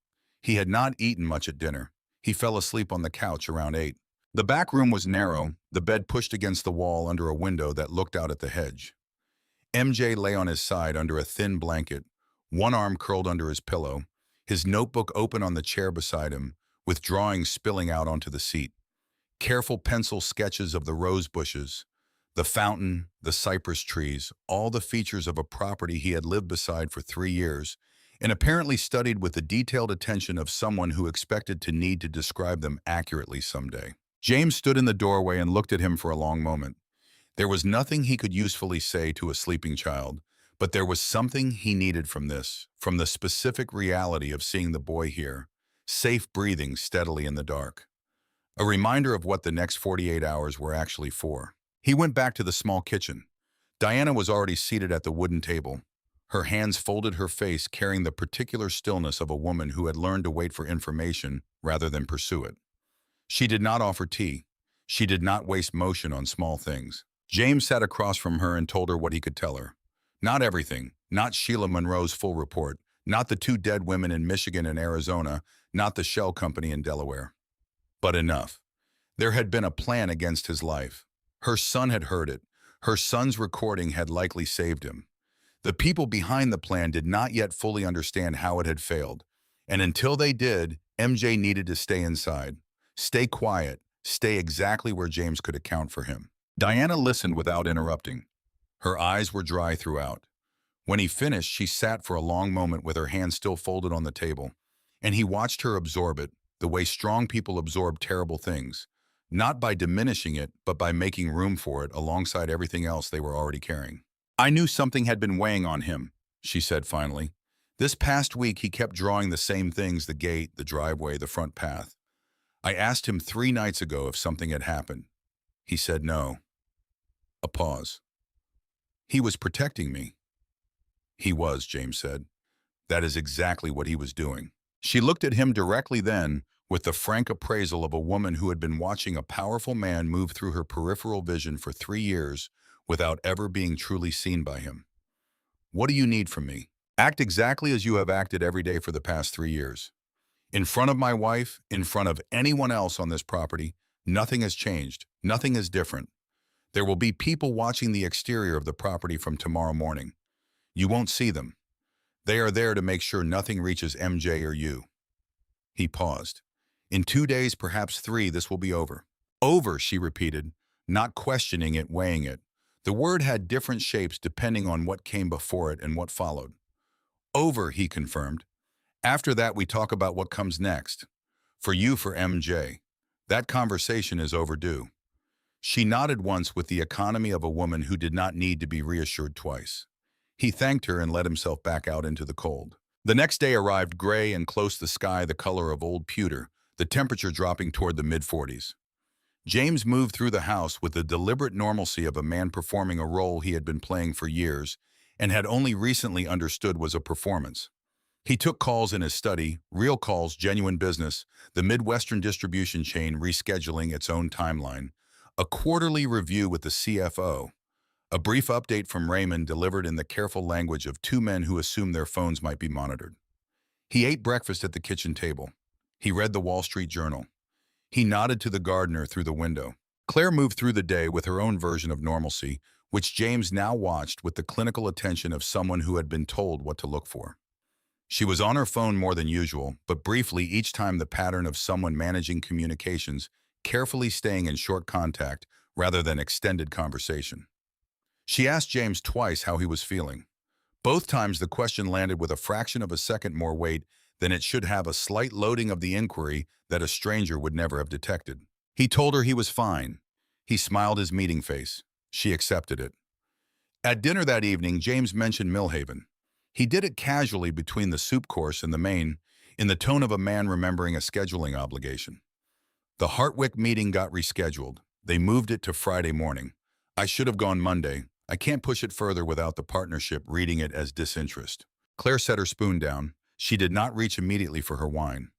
He had not eaten much at dinner. He fell asleep on the couch around 8. The back room was narrow, the bed pushed against the wall under a window that looked out at the hedge. MJ lay on his side under a thin blanket, one arm curled under his pillow, his notebook open on the chair beside him, with drawings spilling out onto the seat. Careful pencil sketches of the rose bushes, the fountain, the cypress trees, all the features of a property he had lived beside for 3 years, and apparently studied with the detailed attention of someone who expected to need to describe them accurately someday. James stood in the doorway and looked at him for a long moment. There was nothing he could usefully say to a sleeping child, but there was something he needed from this, from the specific reality of seeing the boy here, safe breathing steadily in the dark. A reminder of what the next 48 hours were actually for. He went back to the small kitchen. Diana was already seated at the wooden table. Her hands folded, her face carrying the particular stillness of a woman who had learned to wait for information rather than pursue it. She did not offer tea. She did not waste motion on small things. James sat across from her and told her what he could tell her. Not everything, not Sheila Monroe's full report, not the two dead women in Michigan and Arizona, not the shell company in Delaware. But enough. There had been a plan against his life. Her son had heard it. Her son's recording had likely saved him. The people behind the plan did not yet fully understand how it had failed. And until they did, MJ needed to stay inside. Stay quiet. Stay exactly where James could account for him. Diana listened without interrupting. Her eyes were dry throughout. When he finished, she sat for a long moment with her hands still folded on the table, and he watched her absorb it, the way strong people absorb terrible things, not by diminishing it, but by making room for it alongside everything else they were already carrying. I knew something had been weighing on him, she said finally. This past week, he kept drawing the same things: the gate, the driveway, the front path. I asked him 3 nights ago if something had happened. He said no. A pause. He was protecting me. He was, James said. That is exactly what he was doing. She looked at him directly then, with the frank appraisal of a woman who had been watching a powerful man move through her peripheral vision for 3 years without ever being truly seen by him. What do you need from me? Act exactly as you have acted every day for the past 3 years. In front of my wife, in front of anyone else on this property, nothing has changed. Nothing is different. There will be people watching the exterior of the property from tomorrow morning. You won't see them. They are there to make sure nothing reaches MJ or you. He paused. In 2 days, perhaps 3, this will be over. Over, she repeated, not questioning it, weighing it. The word had different shapes depending on what came before it and what followed. Over, he confirmed. After that, we talk about what comes next. For you, for MJ. That conversation is overdue. She nodded once with the economy of a woman who did not need to be reassured twice. He thanked her and let himself back out into the cold. The next day arrived gray and close, the sky the color of old pewter, the temperature dropping toward the mid-40s. James moved through the house with the deliberate normalcy of a man performing a role he had been playing for years and had only recently understood was a performance. He took calls in his study, real calls, genuine business, the Midwestern distribution chain rescheduling its own timeline, a quarterly review with the CFO, a brief update from Raymond delivered in the careful language of 2 men who assumed their phones might be monitored. He ate breakfast at the kitchen table. He read the Wall Street Journal. He nodded to the gardener through the window. Claire moved through the day with her own version of normalcy, which James now watched with the clinical attention of someone who had been told what to look for. She was on her phone more than usual, but briefly each time, the pattern of someone managing communications, carefully staying in short contact rather than extended conversation. She asked James twice how he was feeling. Both times the question landed with a fraction of a second more weight than it should have, a slight loading of the inquiry that a stranger would never have detected. He told her he was fine. He smiled his meeting face. She accepted it. At dinner that evening, James mentioned Millhaven. He did it casually between the soup course and the main, in the tone of a man remembering a scheduling obligation. The Hartwick meeting got rescheduled. They moved it to Friday morning. I should have gone Monday. I can't push it further without the partnership reading it as disinterest. Claire set her spoon down. She did not reach immediately for her wine.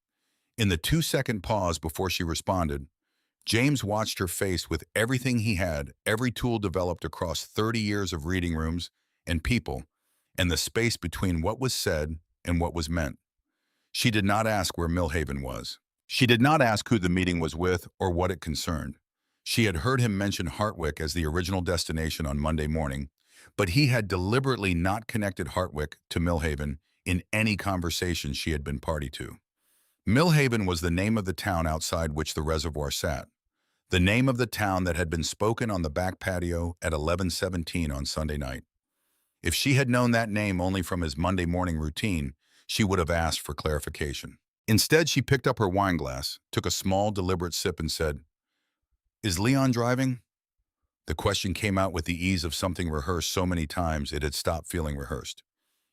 In the 2-second pause before she responded, James watched her face with everything he had, every tool developed across 30 years of reading rooms and people, and the space between what was said and what was meant. She did not ask where Millhaven was. She did not ask who the meeting was with or what it concerned. She had heard him mention Hartwick as the original destination on Monday morning, but he had deliberately not connected Hartwick to Millhaven in any conversation she had been party to. Millhaven was the name of the town outside which the reservoir sat, the name of the town that had been spoken on the back patio at 11:17 on Sunday night. If she had known that name only from his Monday morning routine, she would have asked for clarification. Instead, she picked up her wine glass, took a small, deliberate sip, and said, "Is Leon driving?" The question came out with the ease of something rehearsed so many times it had stopped feeling rehearsed.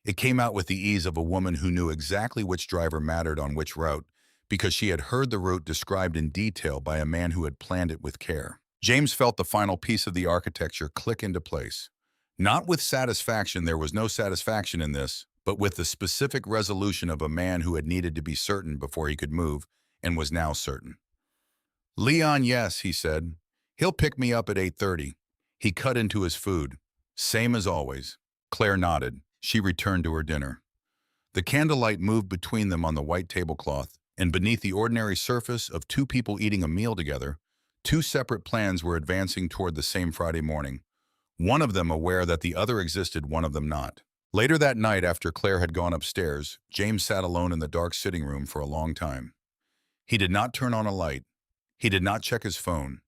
It came out with the ease of a woman who knew exactly which driver mattered on which route, because she had heard the route described in detail by a man who had planned it with care. James felt the final piece of the architecture click into place. Not with satisfaction, there was no satisfaction in this, but with the specific resolution of a man who had needed to be certain before he could move, and was now certain. "Leon, yes," he said. "He'll pick me up at 8:30. He cut into his food. "Same as always." Claire nodded. She returned to her dinner. The candlelight moved between them on the white tablecloth, and beneath the ordinary surface of two people eating a meal together, two separate plans were advancing toward the same Friday morning, one of them aware that the other existed, one of them not. Later that night, after Claire had gone upstairs, James sat alone in the dark sitting room for a long time. He did not turn on a light. He did not check his phone.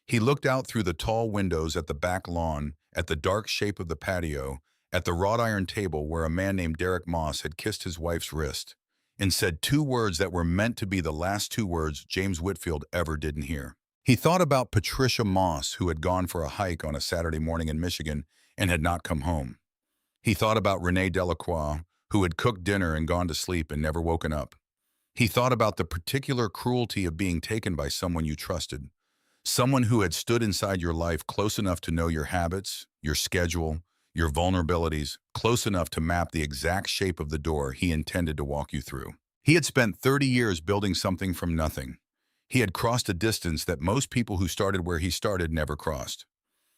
He looked out through the tall windows at the back lawn, at the dark shape of the patio, at the wrought iron table where a man named Derek Moss had kissed his wife's wrist, and said two words that were meant to be the last two words James Whitfield ever didn't hear. He thought about Patricia Moss, who had gone for a hike on a Saturday morning in Michigan and had not come home. He thought about Renee Delacroix, who had cooked dinner and gone to sleep and never woken up. He thought about the particular cruelty of being taken by someone you trusted, someone who had stood inside your life close enough to know your habits, your schedule, your vulnerabilities, close enough to map the exact shape of the door he intended to walk you through. He had spent 30 years building something from nothing. He had crossed a distance that most people who started where he started never crossed.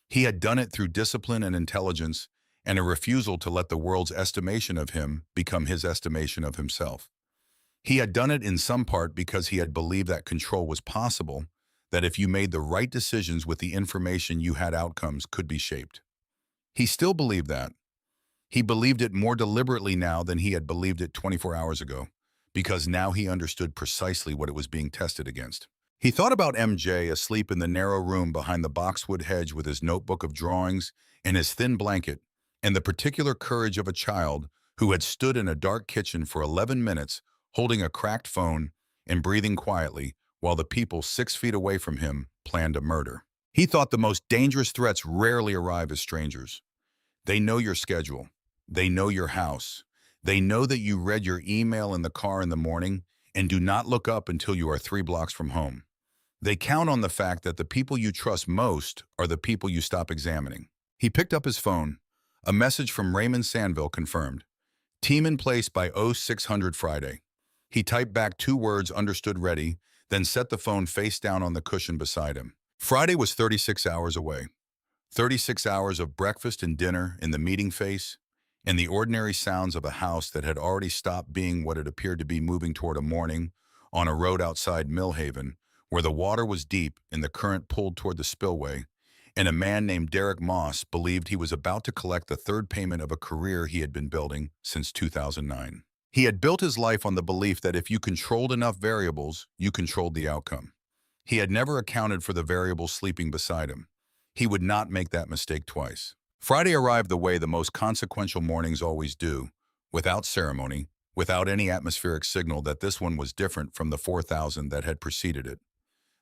He had done it through discipline and intelligence and a refusal to let the world's estimation of him become his estimation of himself. He had done it in some part because he had believed that control was possible, that if you made the right decisions with the information you had, outcomes could be shaped. He still believed that. He believed it more deliberately now than he had believed it 24 hours ago, because now he understood precisely what it was being tested against. He thought about MJ asleep in the narrow room behind the boxwood hedge with his notebook of drawings and his thin blanket, and the particular courage of a child who had stood in a dark kitchen for 11 minutes holding a cracked phone and breathing quietly while the people 6 feet away from him planned a murder. He thought the most dangerous threats rarely arrive as strangers. They know your schedule. They know your house. They know that you read your email in the car in the morning and do not look up until you are 3 blocks from home. They count on the fact that the people you trust most are the people you stop examining. He picked up his phone. A message from Raymond Sanville confirmed. Team in place by 0600 Friday. He typed back 2 words, understood, ready, then set the phone face down on the cushion beside him. Friday was 36 hours away. 36 hours of breakfast and dinner in the meeting face, and the ordinary sounds of a house that had already stopped being what it appeared to be, moving toward a morning on a road outside Millhaven, where the water was deep and the current pulled toward the spillway, and a man named Derek Moss believed he was about to collect the third payment of a career he had been building since 2009. He had built his life on the belief that if you controlled enough variables, you controlled the outcome. He had never accounted for the variable sleeping beside him. He would not make that mistake twice. Friday arrived the way the most consequential mornings always do, without ceremony, without any atmospheric signal that this one was different from the 4,000 that had preceded it.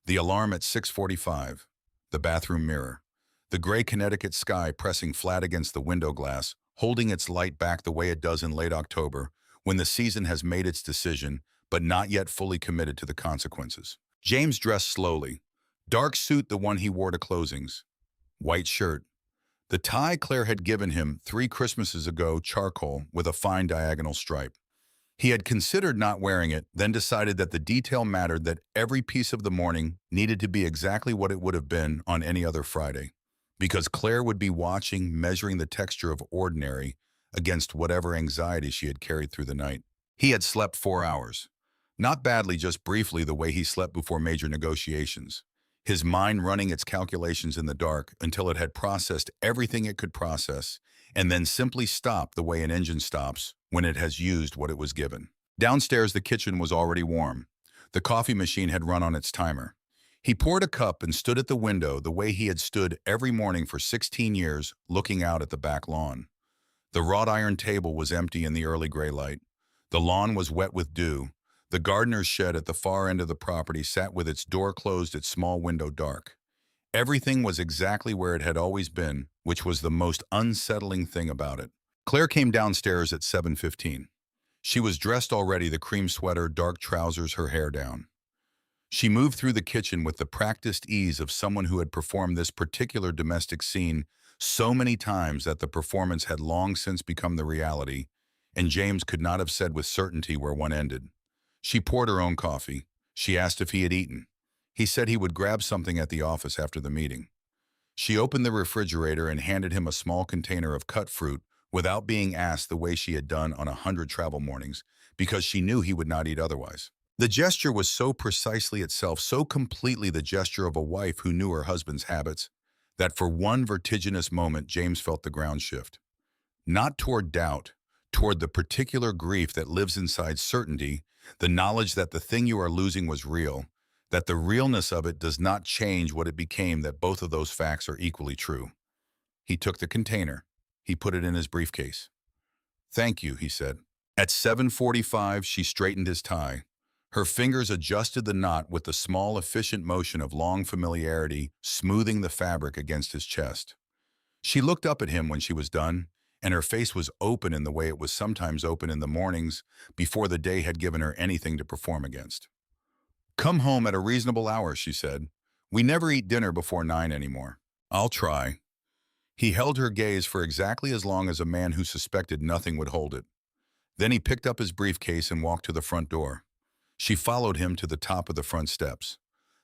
The alarm at 6:45, the bathroom mirror, the gray Connecticut sky pressing flat against the window glass, holding its light back the way it does in late October, when the season has made its decision, but not yet fully committed to the consequences. James dressed slowly. Dark suit, the one he wore to closings. White shirt. The tie Claire had given him 3 Christmases ago, charcoal with a fine diagonal stripe. He had considered not wearing it, then decided that the detail mattered, that every piece of the morning needed to be exactly what it would have been on any other Friday, because Claire would be watching, measuring the texture of ordinary against whatever anxiety she had carried through the night. He had slept 4 hours. Not badly, just briefly, the way he slept before major negotiations. His mind running its calculations in the dark until it had processed everything it could process, and then simply stopped the way an engine stops when it has used what it was given. Downstairs, the kitchen was already warm. The coffee machine had run on its timer. He poured a cup and stood at the window the way he had stood every morning for 16 years, looking out at the back lawn. The wrought iron table was empty in the early gray light. The lawn was wet with dew. The gardener's shed at the far end of the property sat with its door closed, its small window dark. Everything was exactly where it had always been, which was the most unsettling thing about it. Claire came downstairs at 7:15. She was dressed already, the cream sweater, dark trousers, her hair down. She moved through the kitchen with the practiced ease of someone who had performed this particular domestic scene so many times that the performance had long since become the reality, and James could not have said with certainty where one ended. She poured her own coffee. She asked if he had eaten. He said he would grab something at the office after the meeting. She opened the refrigerator and handed him a small container of cut fruit without being asked, the way she had done on 100 travel mornings, because she knew he would not eat otherwise. The gesture was so precisely itself, so completely the gesture of a wife who knew her husband's habits, that for one vertiginous moment James felt the ground shift. Not toward doubt, toward the particular grief that lives inside certainty, the knowledge that the thing you are losing was real, that the realness of it does not change what it became, that both of those facts are equally true. He took the container. He put it in his briefcase. "Thank you," he said. At 7:45, she straightened his tie. Her fingers adjusted the knot with the small, efficient motion of long familiarity, smoothing the fabric against his chest. She looked up at him when she was done, and her face was open in the way it was sometimes open in the mornings before the day had given her anything to perform against. "Come home at a reasonable hour," she said. "We never eat dinner before 9 anymore." "I'll try." He held her gaze for exactly as long as a man who suspected nothing would hold it. Then he picked up his briefcase and walked to the front door. She followed him to the top of the front steps.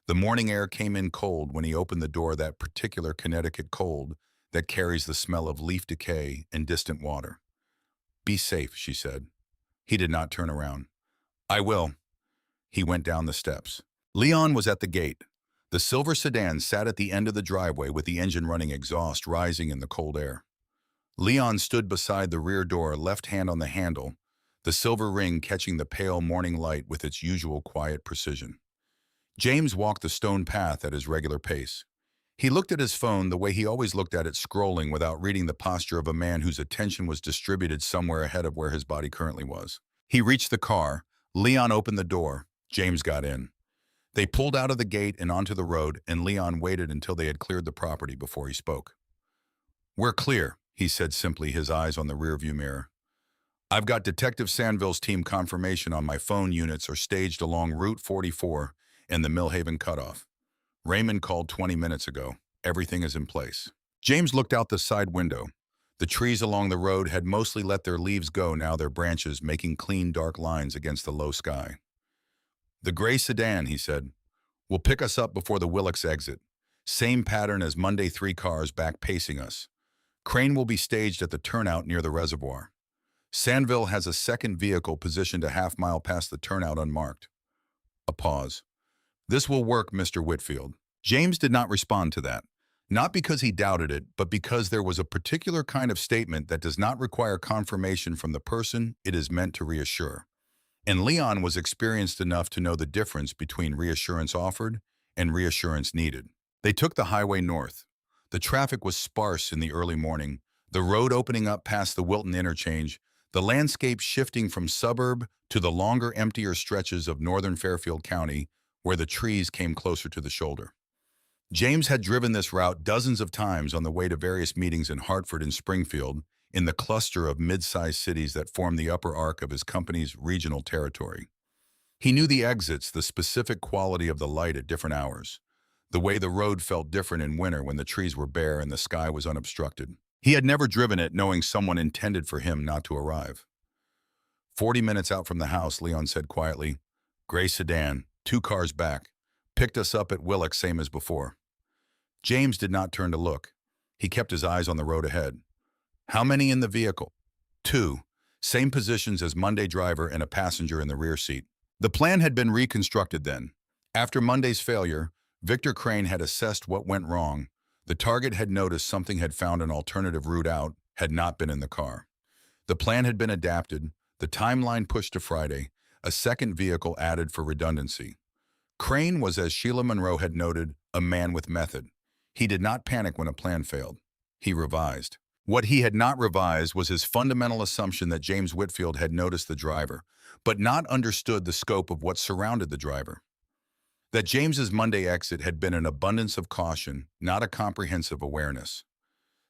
The morning air came in cold when he opened the door, that particular Connecticut cold that carries the smell of leaf decay and distant water. "Be safe," she said. He did not turn around. "I will." He went down the steps. Leon was at the gate. The silver sedan sat at the end of the driveway with the engine running, exhaust rising in the cold air. Leon stood beside the rear door, left hand on the handle, the silver ring catching the pale morning light with its usual quiet precision. James walked the stone path at his regular pace. He looked at his phone the way he always looked at it, scrolling without reading, the posture of a man whose attention was distributed somewhere ahead of where his body currently was. He reached the car. Leon opened the door. James got in. They pulled out of the gate and onto the road, and Leon waited until they had cleared the property before he spoke. "We're clear," he said simply, his eyes on the rearview mirror. "I've got Detective Sandville's team confirmation on my phone. Units are staged along Route 44 and the Millhaven cutoff. Raymond called 20 minutes ago. Everything is in place." James looked out the side window. The trees along the road had mostly let their leaves go, now their branches making clean, dark lines against the low sky. "The gray sedan," he said, "will pick us up before the Willocks exit. Same pattern as Monday, 3 cars back pacing us. Crane will be staged at the turnout near the reservoir. Sandville has a second vehicle positioned a half-mile past the turnout unmarked." A pause. "This will work, Mr. Whitfield." James did not respond to that. Not because he doubted it, but because there was a particular kind of statement that does not require confirmation from the person it is meant to reassure. And Leon was experienced enough to know the difference between reassurance offered and reassurance needed. They took the highway north. The traffic was sparse in the early morning, the road opening up past the Wilton interchange, the landscape shifting from suburb to the longer, emptier stretches of northern Fairfield County, where the trees came closer to the shoulder. James had driven this route dozens of times on the way to various meetings in Hartford and Springfield, in the cluster of mid-sized cities that form the upper arc of his company's regional territory. He knew the exits, the specific quality of the light at different hours, the way the road felt different in winter when the trees were bare and the sky was unobstructed. He had never driven it knowing someone intended for him not to arrive. 40 minutes out from the house, Leon said quietly, "Gray sedan, 2 cars back. Picked us up at Willocks, same as before." James did not turn to look. He kept his eyes on the road ahead. "How many in the vehicle?" 2. Same positions as Monday, driver and a passenger in the rear seat. The plan had been reconstructed then. After Monday's failure, Victor Crane had assessed what went wrong. The target had noticed something, had found an alternative route out, had not been in the car. The plan had been adapted, the timeline pushed to Friday, a second vehicle added for redundancy. Crane was, as Sheila Monroe had noted, a man with method. He did not panic when a plan failed. He revised. What he had not revised was his fundamental assumption that James Whitfield had noticed the driver, but not understood the scope of what surrounded the driver. That James's Monday exit had been an abundance of caution, not a comprehensive awareness.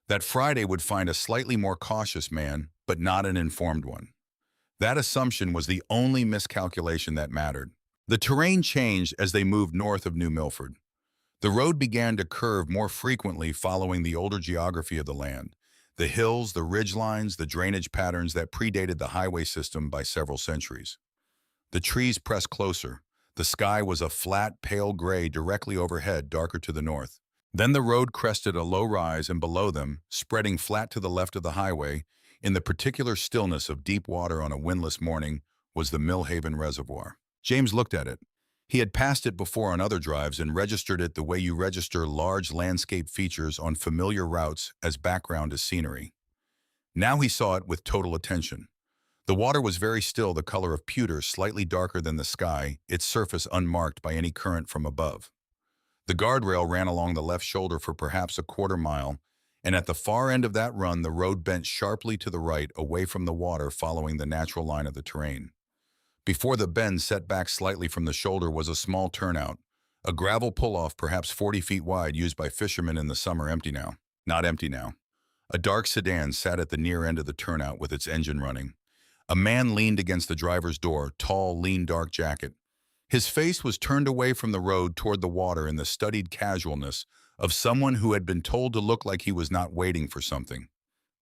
That Friday would find a slightly more cautious man, but not an informed one. That assumption was the only miscalculation that mattered. The terrain changed as they moved north of New Milford. The road began to curve more frequently following the older geography of the land. The hills, the ridgelines, the drainage patterns that predated the highway system by several centuries. The trees pressed closer. The sky was a flat, pale gray directly overhead, darker to the north. Then the road crested a low rise, and below them, spreading flat to the left of the highway, in the particular stillness of deep water on a windless morning, was the Millhaven Reservoir. James looked at it. He had passed it before on other drives and registered it the way you register large landscape features on familiar routes as background as scenery. Now he saw it with total attention. The water was very still, the color of pewter, slightly darker than the sky, its surface unmarked by any current from above. The guardrail ran along the left shoulder for perhaps a quarter-mile, and at the far end of that run the road bent sharply to the right, away from the water, following the natural line of the terrain. Before the bend, set back slightly from the shoulder, was a small turnout, a gravel pull-off perhaps 40 feet wide, used by fishermen in the summer. Empty now. Not empty now. A dark sedan sat at the near end of the turnout with its engine running. A man leaned against the driver's door, tall, lean, dark jacket. His face was turned away from the road toward the water in the studied casualness of someone who had been told to look like he was not waiting for something.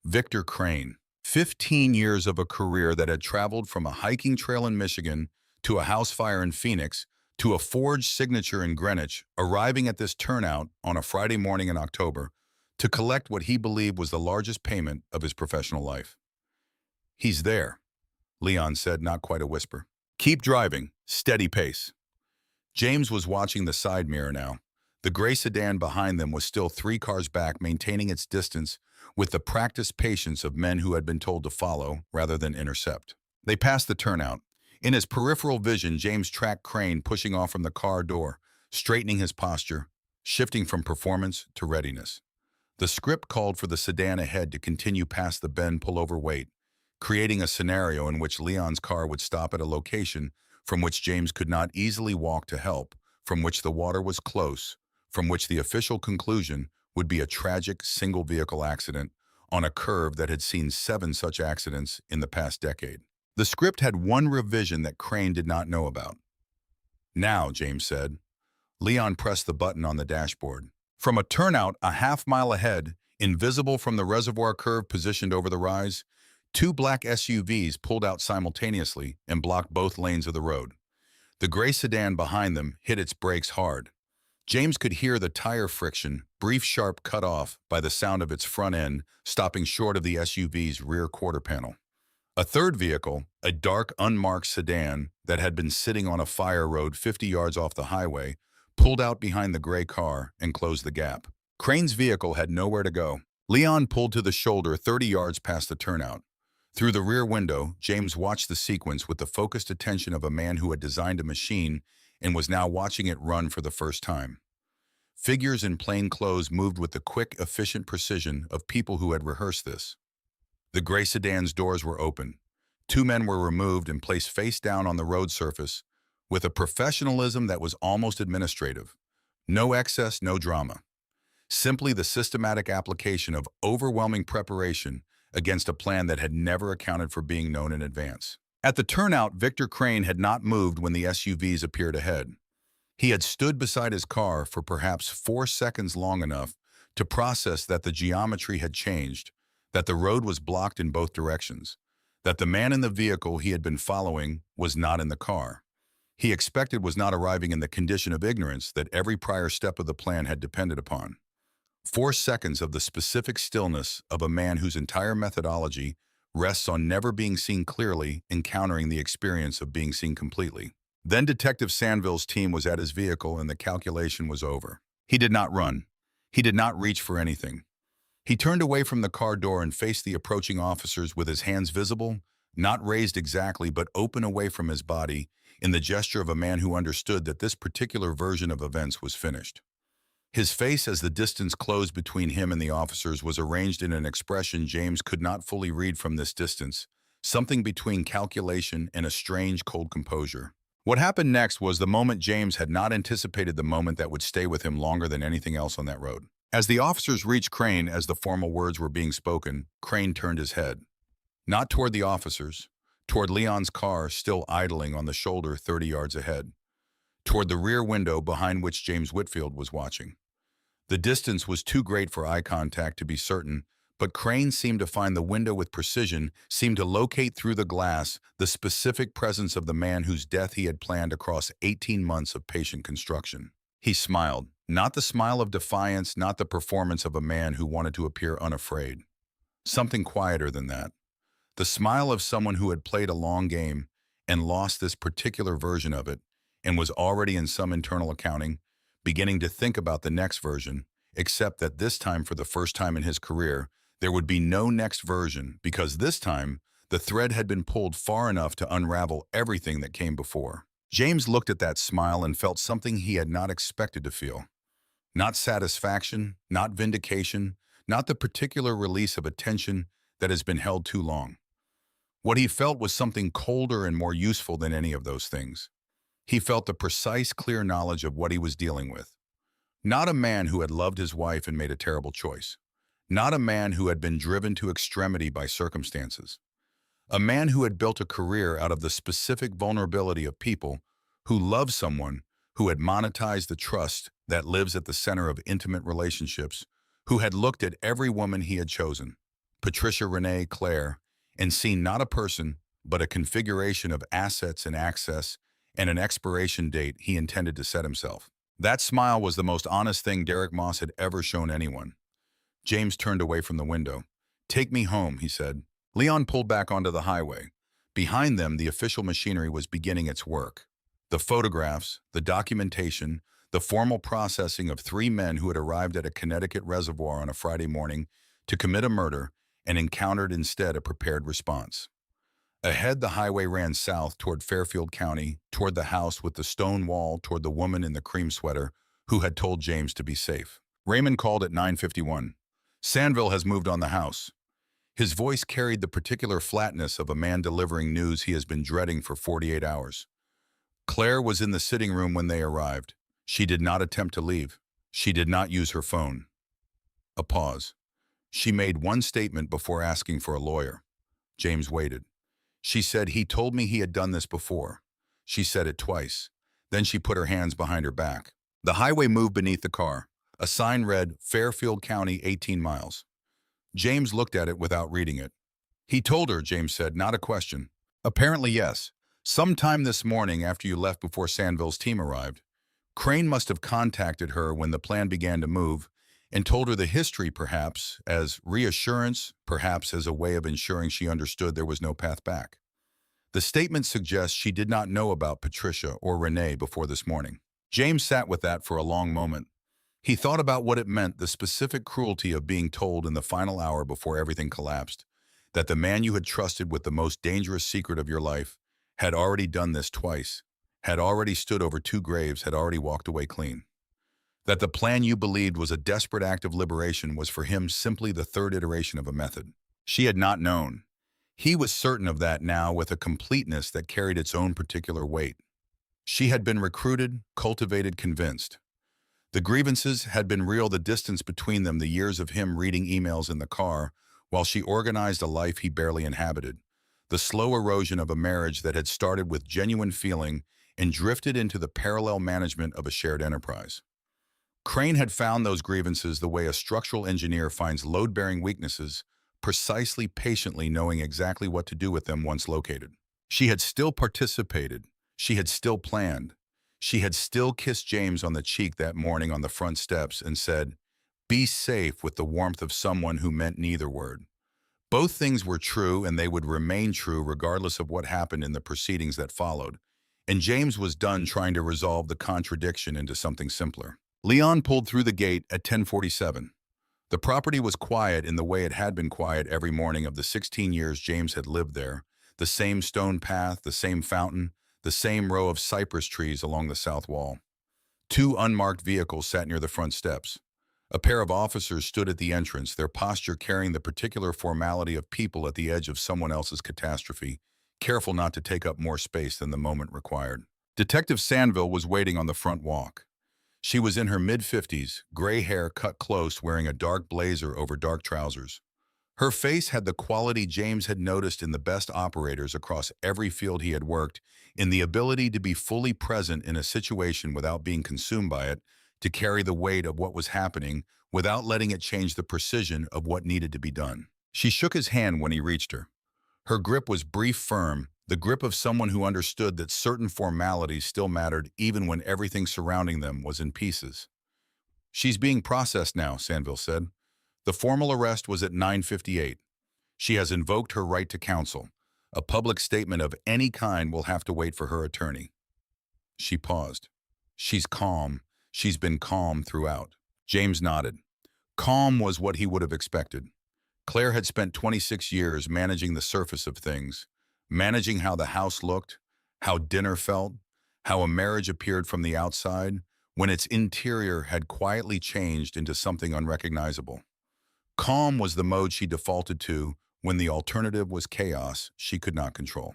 Victor Crane. 15 years of a career that had traveled from a hiking trail in Michigan to a house fire in Phoenix to a forged signature in Greenwich, arriving at this turnout on a Friday morning in October to collect what he believed was the largest payment of his professional life. "He's there," Leon said, not quite a whisper. "Keep driving, steady pace." James was watching the side mirror now. The gray sedan behind them was still 3 cars back, maintaining its distance with the practiced patience of men who had been told to follow rather than intercept. They passed the turnout. In his peripheral vision, James tracked Crane pushing off from the car door, straightening his posture, shifting from performance to readiness. The script called for the sedan ahead to continue past the bend, pull over, wait, creating a scenario in which Leon's car would stop at a location from which James could not easily walk to help, from which the water was close, from which the official conclusion would be a tragic single-vehicle accident on a curve that had seen 7 such accidents in the past decade. The script had one revision that Crane did not know about. "Now," James said. Leon pressed the button on the dashboard. From a turnout a half-mile ahead, invisible from the reservoir curve positioned over the rise, 2 black SUVs pulled out simultaneously and blocked both lanes of the road. The gray sedan behind them hit its brakes hard. James could hear the tire friction, brief, sharp, cut off by the sound of its front end, stopping short of the SUV's rear quarter panel. A third vehicle, a dark, unmarked sedan that had been sitting on a fire road 50 yards off the highway, pulled out behind the gray car and closed the gap. Crane's vehicle had nowhere to go. Leon pulled to the shoulder 30 yards past the turnout. Through the rear window, James watched the sequence with the focused attention of a man who had designed a machine and was now watching it run for the first time. Figures in plain clothes moved with the quick, efficient precision of people who had rehearsed this. The gray sedan's doors were open. 2 men were removed and placed face down on the road surface with a professionalism that was almost administrative. No excess, no drama. Simply the systematic application of overwhelming preparation against a plan that had never accounted for being known in advance. At the turnout, Victor Crane had not moved when the SUVs appeared ahead. He had stood beside his car for perhaps 4 seconds, long enough to process that the geometry had changed, that the road was blocked in both directions, that the man in the vehicle he had been following was not in the car. He expected was not arriving in the condition of ignorance that every prior step of the plan had depended upon. 4 seconds of the specific stillness of a man whose entire methodology rests on never being seen clearly, encountering the experience of being seen completely. Then Detective Sanville's team was at his vehicle and the calculation was over. He did not run. He did not reach for anything. He turned away from the car door and faced the approaching officers with his hands visible, not raised exactly, but open away from his body, in the gesture of a man who understood that this particular version of events was finished. His face, as the distance closed between him and the officers, was arranged in an expression James could not fully read from this distance, something between calculation and a strange, cold composure. What happened next was the moment James had not anticipated, the moment that would stay with him longer than anything else on that road. As the officers reached Crane, as the formal words were being spoken, Crane turned his head. Not toward the officers, toward Leon's car still idling on the shoulder 30 yards ahead, toward the rear window behind which James Whitfield was watching. The distance was too great for eye contact to be certain, but Crane seemed to find the window with precision, seemed to locate through the glass the specific presence of the man whose death he had planned across 18 months of patient construction. He smiled, not the smile of defiance, not the performance of a man who wanted to appear unafraid. Something quieter than that. The smile of someone who had played a long game and lost this particular version of it and was already in some internal accounting, beginning to think about the next version, except that this time, for the first time in his career, there would be no next version because this time the thread had been pulled far enough to unravel everything that came before. James looked at that smile and felt something he had not expected to feel. Not satisfaction, not vindication, not the particular release of a tension that has been held too long. What he felt was something colder and more useful than any of those things. He felt the precise, clear knowledge of what he was dealing with. Not a man who had loved his wife and made a terrible choice. Not a man who had been driven to extremity by circumstances. A man who had built a career out of the specific vulnerability of people who love someone, who had monetized the trust that lives at the center of intimate relationships, who had looked at every woman he had chosen, Patricia, Renee, Claire, and seen not a person, but a configuration of assets and access and an expiration date he intended to set himself. That smile was the most honest thing Derek Moss had ever shown anyone. James turned away from the window. "Take me home," he said. Leon pulled back onto the highway. Behind them, the official machinery was beginning its work. The photographs, the documentation, the formal processing of three men who had arrived at a Connecticut reservoir on a Friday morning to commit a murder and encountered instead a prepared response. Ahead, the highway ran south toward Fairfield County, toward the house with the stone wall, toward the woman in the cream sweater who had told James to be safe. Raymond called at 9:51. "Sandville has moved on the house." His voice carried the particular flatness of a man delivering news he has been dreading for 48 hours. Claire was in the sitting room when they arrived. She did not attempt to leave. She did not use her phone. A pause. She made one statement before asking for a lawyer. James waited. She said, "He told me he had done this before." She said it twice. Then she put her hands behind her back. The highway moved beneath the car. A sign read, "Fairfield County, 18 miles. James looked at it without reading it. "He told her," James said, not a question. "Apparently, yes. Sometime this morning after you left before Sandville's team arrived. Crane must have contacted her when the plan began to move and told her the history, perhaps as reassurance, perhaps as a way of ensuring she understood there was no path back. The statement suggests she did not know about Patricia or Renee before this morning." James sat with that for a long moment. He thought about what it meant, the specific cruelty of being told in the final hour before everything collapsed, that the man you had trusted with the most dangerous secret of your life had already done this twice, had already stood over two graves, had already walked away clean. That the plan you believed was a desperate act of liberation was for him simply the third iteration of a method. She had not known. He was certain of that now with a completeness that carried its own particular weight. She had been recruited, cultivated, convinced. The grievances had been real, the distance between them, the years of him reading emails in the car, while she organized a life he barely inhabited. The slow erosion of a marriage that had started with genuine feeling and drifted into the parallel management of a shared enterprise. Crane had found those grievances the way a structural engineer finds load-bearing weaknesses, precisely, patiently knowing exactly what to do with them once located. She had still participated. She had still planned. She had still kissed James on the cheek that morning on the front steps and said, "Be safe," with the warmth of someone who meant neither word. Both things were true, and they would remain true regardless of what happened in the proceedings that followed. And James was done trying to resolve the contradiction into something simpler. Leon pulled through the gate at 10:47. The property was quiet in the way it had been quiet every morning of the 16 years James had lived there. The same stone path, the same fountain, the same row of cypress trees along the south wall. Two unmarked vehicles sat near the front steps. A pair of officers stood at the entrance, their posture carrying the particular formality of people at the edge of someone else's catastrophe, careful not to take up more space than the moment required. Detective Sandville was waiting on the front walk. She was in her mid-50s, gray hair cut close, wearing a dark blazer over dark trousers. Her face had the quality James had noticed in the best operators across every field he had worked, in the ability to be fully present in a situation without being consumed by it, to carry the weight of what was happening without letting it change the precision of what needed to be done. She shook his hand when he reached her. Her grip was brief, firm, the grip of someone who understood that certain formalities still mattered even when everything surrounding them was in pieces. "She's being processed now," Sandville said. "The formal arrest was at 9:58. She has invoked her right to counsel. A public statement of any kind will have to wait for her attorney." She paused. "She's calm. She's been calm throughout." James nodded. Calm was what he would have expected. Claire had spent 26 years managing the surface of things, managing how the house looked, how dinner felt, how a marriage appeared from the outside, when its interior had quietly changed into something unrecognizable. Calm was the mode she defaulted to when the alternative was chaos she could not control.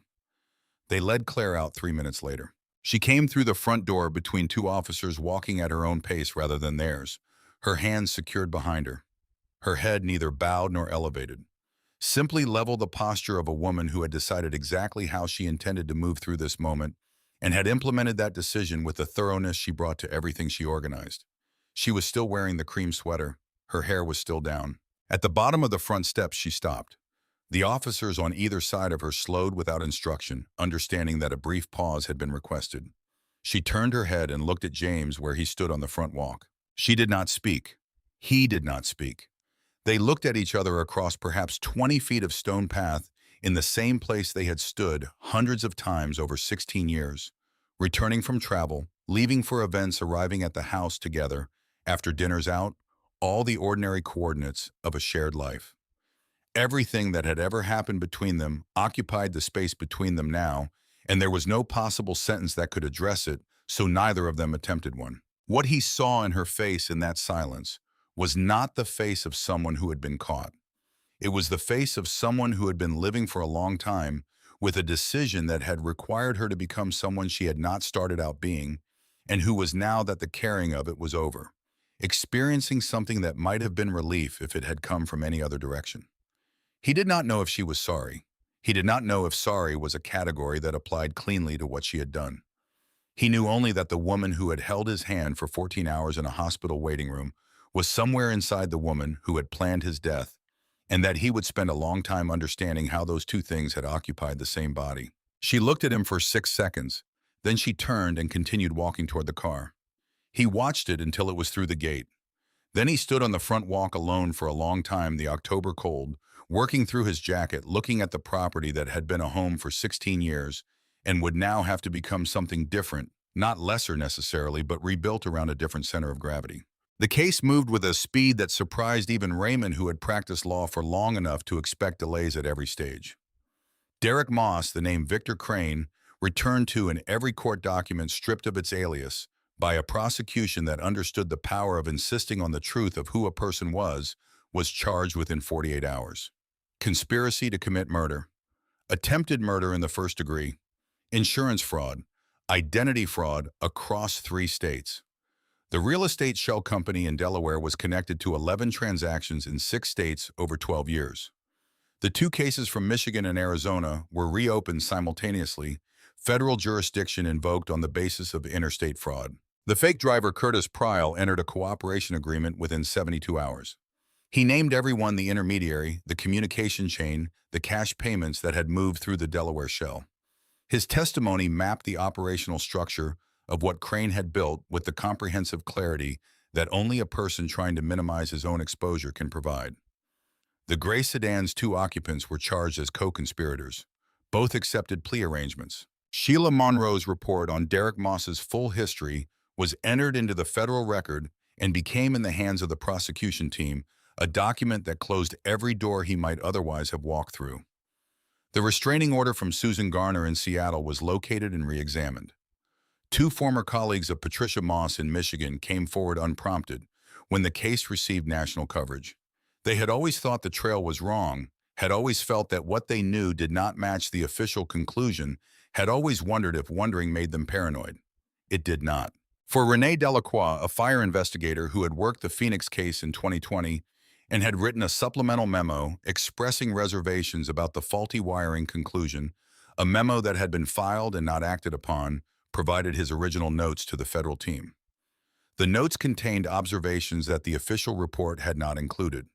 They led Claire out 3 minutes later. She came through the front door between two officers walking at her own pace rather than theirs, her hands secured behind her. Her head neither bowed nor elevated. Simply level the posture of a woman who had decided exactly how she intended to move through this moment and had implemented that decision with the thoroughness she brought to everything she organized. She was still wearing the cream sweater. Her hair was still down. At the bottom of the front steps, she stopped. The officers on either side of her slowed without instruction, understanding that a brief pause had been requested. She turned her head and looked at James where he stood on the front walk. She did not speak. He did not speak. They looked at each other across perhaps 20 feet of stone path in the same place they had stood hundreds of times over 16 years, returning from travel, leaving for events, arriving at the house together, after dinners out, all the ordinary coordinates of a shared life. Everything that had ever happened between them occupied the space between them now, and there was no possible sentence that could address it, so neither of them attempted one. What he saw in her face in that silence was not the face of someone who had been caught. It was the face of someone who had been living for a long time with a decision that had required her to become someone she had not started out being, and who was now that the carrying of it was over, experiencing something that might have been relief if it had come from any other direction. He did not know if she was sorry. He did not know if sorry was a category that applied cleanly to what she had done. He knew only that the woman who had held his hand for 14 hours in a hospital waiting room was somewhere inside the woman who had planned his death, and that he would spend a long time understanding how those two things had occupied the same body. She looked at him for 6 seconds, then she turned and continued walking toward the car. He watched it until it was through the gate. Then he stood on the front walk alone for a long time, the October cold, working through his jacket, looking at the property that had been a home for 16 years and would now have to become something different, not lesser necessarily, but rebuilt around a different center of gravity. The case moved with a speed that surprised even Raymond, who had practiced law for long enough to expect delays at every stage. Derek Moss, the name Victor Crane, returned to in every court document stripped of its alias by a prosecution that understood the power of insisting on the truth of who a person was charged within 48 hours. Conspiracy to commit murder, attempted murder in the first degree, insurance fraud, identity fraud across 3 states. The real estate shell company in Delaware was connected to 11 transactions in 6 states over 12 years. The 2 cases from Michigan and Arizona were reopened simultaneously, federal jurisdiction invoked on the basis of interstate fraud. The fake driver Curtis Pryl entered a cooperation agreement within 72 hours. He named everyone the intermediary, the communication chain, the cash payments that had moved through the Delaware shell. His testimony mapped the operational structure of what Crane had built with the comprehensive clarity that only a person trying to minimize his own exposure can provide. The gray sedan's 2 occupants were charged as co-conspirators. Both accepted plea arrangements. Sheila Monroe's report on Derek Moss's full history was entered into the federal record and became in the hands of the prosecution team a document that closed every door he might otherwise have walked through. The restraining order from Susan Garner in Seattle was located and re-examined. 2 former colleagues of Patricia Moss in Michigan came forward unprompted when the case received national coverage. They had always thought the trail was wrong, had always felt that what they knew did not match the official conclusion, had always wondered if wondering made them paranoid. It did not. For Renee Delacroix, a fire investigator who had worked the Phoenix case in 2020, and had written a supplemental memo expressing reservations about the faulty wiring conclusion, a memo that had been filed and not acted upon, provided his original notes to the federal team. The notes contained observations that the official report had not included.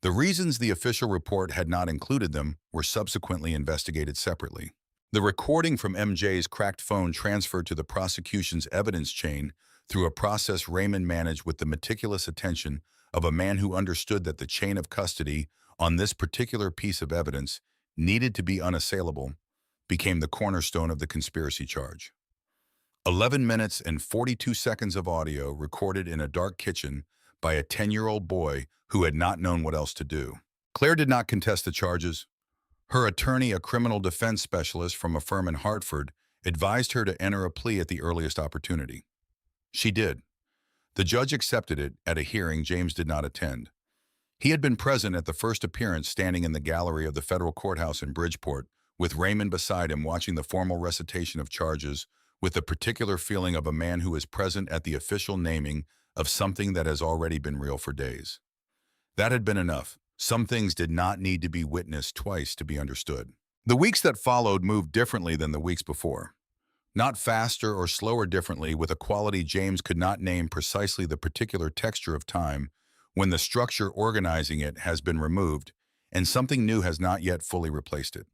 The reasons the official report had not included them were subsequently investigated separately. The recording from MJ's cracked phone transferred to the prosecution's evidence chain through a process Raymond managed with the meticulous attention of a man who understood that the chain of custody on this particular piece of evidence needed to be unassailable, became the cornerstone of the conspiracy charge. 11 minutes and 42 seconds of audio recorded in a dark kitchen by a 10-year-old boy who had not known what else to do. Claire did not contest the charges. Her attorney, a criminal defense specialist from a firm in Hartford, advised her to enter a plea at the earliest opportunity. She did. The judge accepted it at a hearing James did not attend. He had been present at the first appearance, standing in the gallery of the federal courthouse in Bridgeport, with Raymond beside him watching the formal recitation of charges with the particular feeling of a man who is present at the official naming of something that has already been real for days. That had been enough. Some things did not need to be witnessed twice to be understood. The weeks that followed moved differently than the weeks before. Not faster or slower differently, with a quality James could not name precisely the particular texture of time when the structure organizing it has been removed and something new has not yet fully replaced it.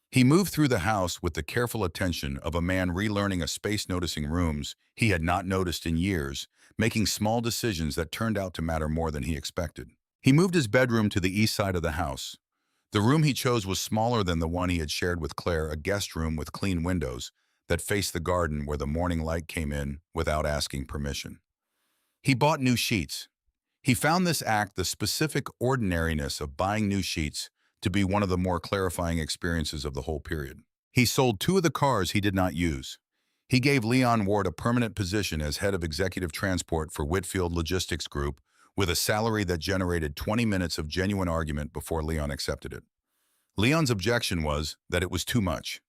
He moved through the house with the careful attention of a man relearning a space, noticing rooms he had not noticed in years, making small decisions that turned out to matter more than he expected. He moved his bedroom to the east side of the house. The room he chose was smaller than the one he had shared with Claire, a guest room with clean windows that faced the garden where the morning light came in without asking permission. He bought new sheets. He found this act, the specific ordinariness of buying new sheets, to be one of the more clarifying experiences of the whole period. He sold 2 of the cars he did not use. He gave Leon Ward a permanent position as head of executive transport for Whitfield Logistics Group, with a salary that generated 20 minutes of genuine argument before Leon accepted it. Leon's objection was that it was too much.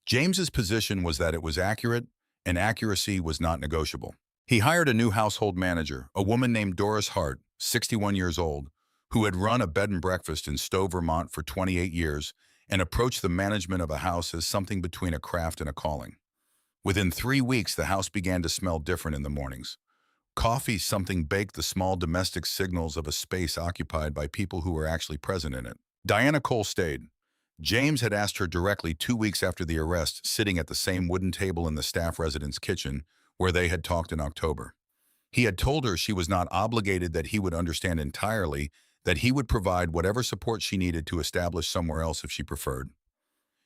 James's position was that it was accurate, and accuracy was not negotiable. He hired a new household manager, a woman named Doris Hart, 61 years old, who had run a bed and breakfast in Stowe, Vermont for 28 years and approached the management of a house as something between a craft and a calling. Within 3 weeks, the house began to smell different in the mornings. Coffee, something baked, the small domestic signals of a space occupied by people who were actually present in it. Diana Cole stayed. James had asked her directly 2 weeks after the arrest, sitting at the same wooden table in the staff residence kitchen where they had talked in October. He had told her she was not obligated, that he would understand entirely, that he would provide whatever support she needed to establish somewhere else if she preferred.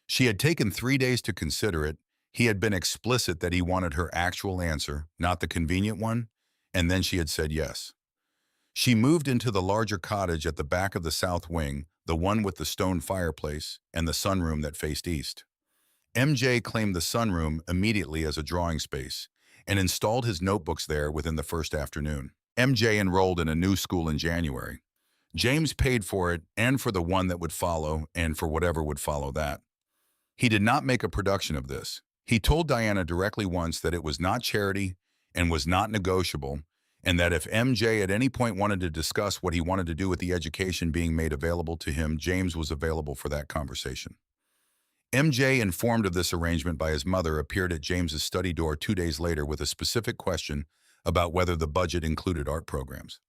She had taken 3 days to consider it. He had been explicit that he wanted her actual answer, not the convenient one, and then she had said yes. She moved into the larger cottage at the back of the south wing, the one with the stone fireplace and the sunroom that faced east. MJ claimed the sunroom immediately as a drawing space and installed his notebooks there within the first afternoon. MJ enrolled in a new school in January. James paid for it, and for the one that would follow, and for whatever would follow that. He did not make a production of this. He told Diana directly once that it was not charity and was not negotiable, and that if MJ at any point wanted to discuss what he wanted to do with the education being made available to him, James was available for that conversation. MJ, informed of this arrangement by his mother, appeared at James's study door 2 days later with a specific question about whether the budget included art programs.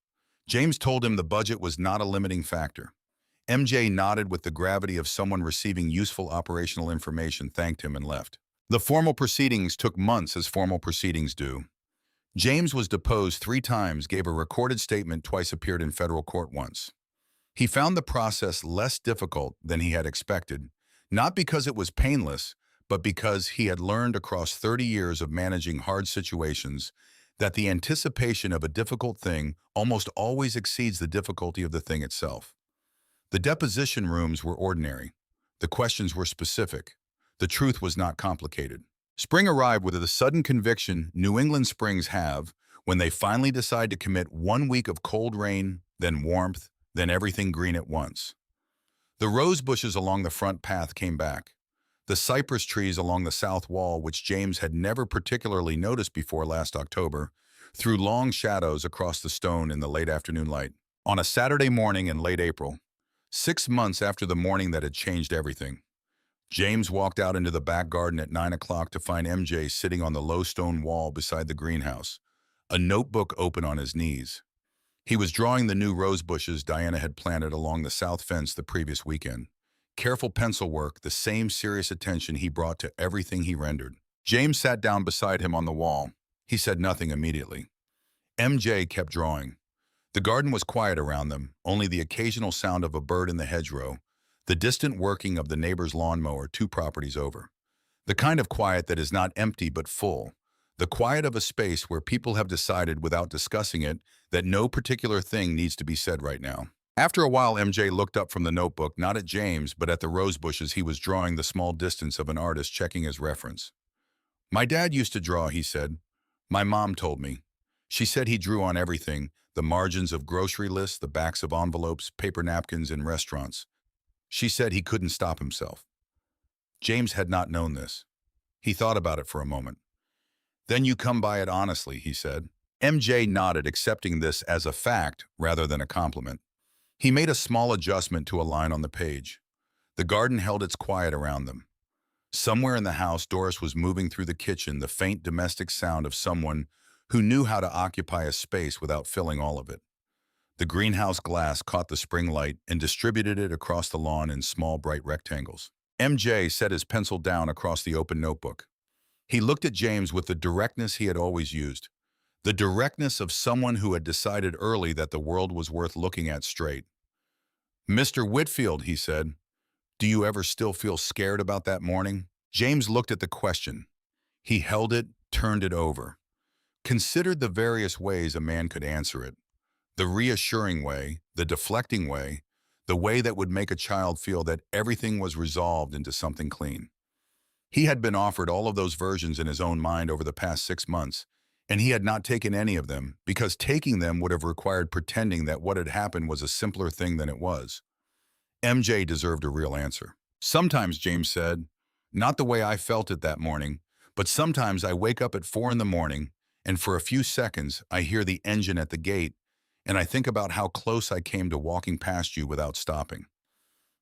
James told him the budget was not a limiting factor. MJ nodded with the gravity of someone receiving useful operational information, thanked him, and left. The formal proceedings took months, as formal proceedings do. James was deposed 3 times, gave a recorded statement twice, appeared in federal court once. He found the process less difficult than he had expected, not because it was painless, but because he had learned across 30 years of managing hard situations that the anticipation of a difficult thing almost always exceeds the difficulty of the thing itself. The deposition rooms were ordinary. The questions were specific. The truth was not complicated. Spring arrived with the sudden conviction New England springs have when they finally decide to commit 1 week of cold rain, then warmth, then everything green at once. The rose bushes along the front path came back. The cypress trees along the south wall, which James had never particularly noticed before last October, threw long shadows across the stone in the late afternoon light. On a Saturday morning in late April, 6 months after the morning that had changed everything, James walked out into the back garden at 9 o'clock to find MJ sitting on the low stone wall beside the greenhouse, a notebook open on his knees. He was drawing the new rose bushes Diana had planted along the south fence the previous weekend. Careful pencil work, the same serious attention he brought to everything he rendered. James sat down beside him on the wall. He said nothing immediately. MJ kept drawing. The garden was quiet around them, only the occasional sound of a bird in the hedgerow, the distant working of the neighbor's lawnmower 2 properties over. The kind of quiet that is not empty but full. The quiet of a space where people have decided without discussing it that no particular thing needs to be said right now. After a while, MJ looked up from the notebook, not at James, but at the rose bushes he was drawing, the small distance of an artist checking his reference. "My dad used to draw," he said. "My mom told me. She said he drew on everything, the margins of grocery lists, the backs of envelopes, paper napkins in restaurants. She said he couldn't stop himself." James had not known this. He thought about it for a moment. "Then you come by it honestly," he said. MJ nodded, accepting this as a fact rather than a compliment. He made a small adjustment to a line on the page. The garden held its quiet around them. Somewhere in the house, Doris was moving through the kitchen, the faint domestic sound of someone who knew how to occupy a space without filling all of it. The greenhouse glass caught the spring light and distributed it across the lawn in small, bright rectangles. MJ set his pencil down across the open notebook. He looked at James with the directness he had always used, the directness of someone who had decided early that the world was worth looking at straight. "Mr. Whitfield," he said, "do you ever still feel scared about that morning?" James looked at the question. He held it, turned it over, considered the various ways a man could answer it. The reassuring way, the deflecting way, the way that would make a child feel that everything was resolved into something clean. He had been offered all of those versions in his own mind over the past 6 months, and he had not taken any of them, because taking them would have required pretending that what had happened was a simpler thing than it was. MJ deserved a real answer. "Sometimes," James said, "not the way I felt it that morning, but sometimes I wake up at 4 in the morning, and for a few seconds I hear the engine at the gate, and I think about how close I came to walking past you without stopping.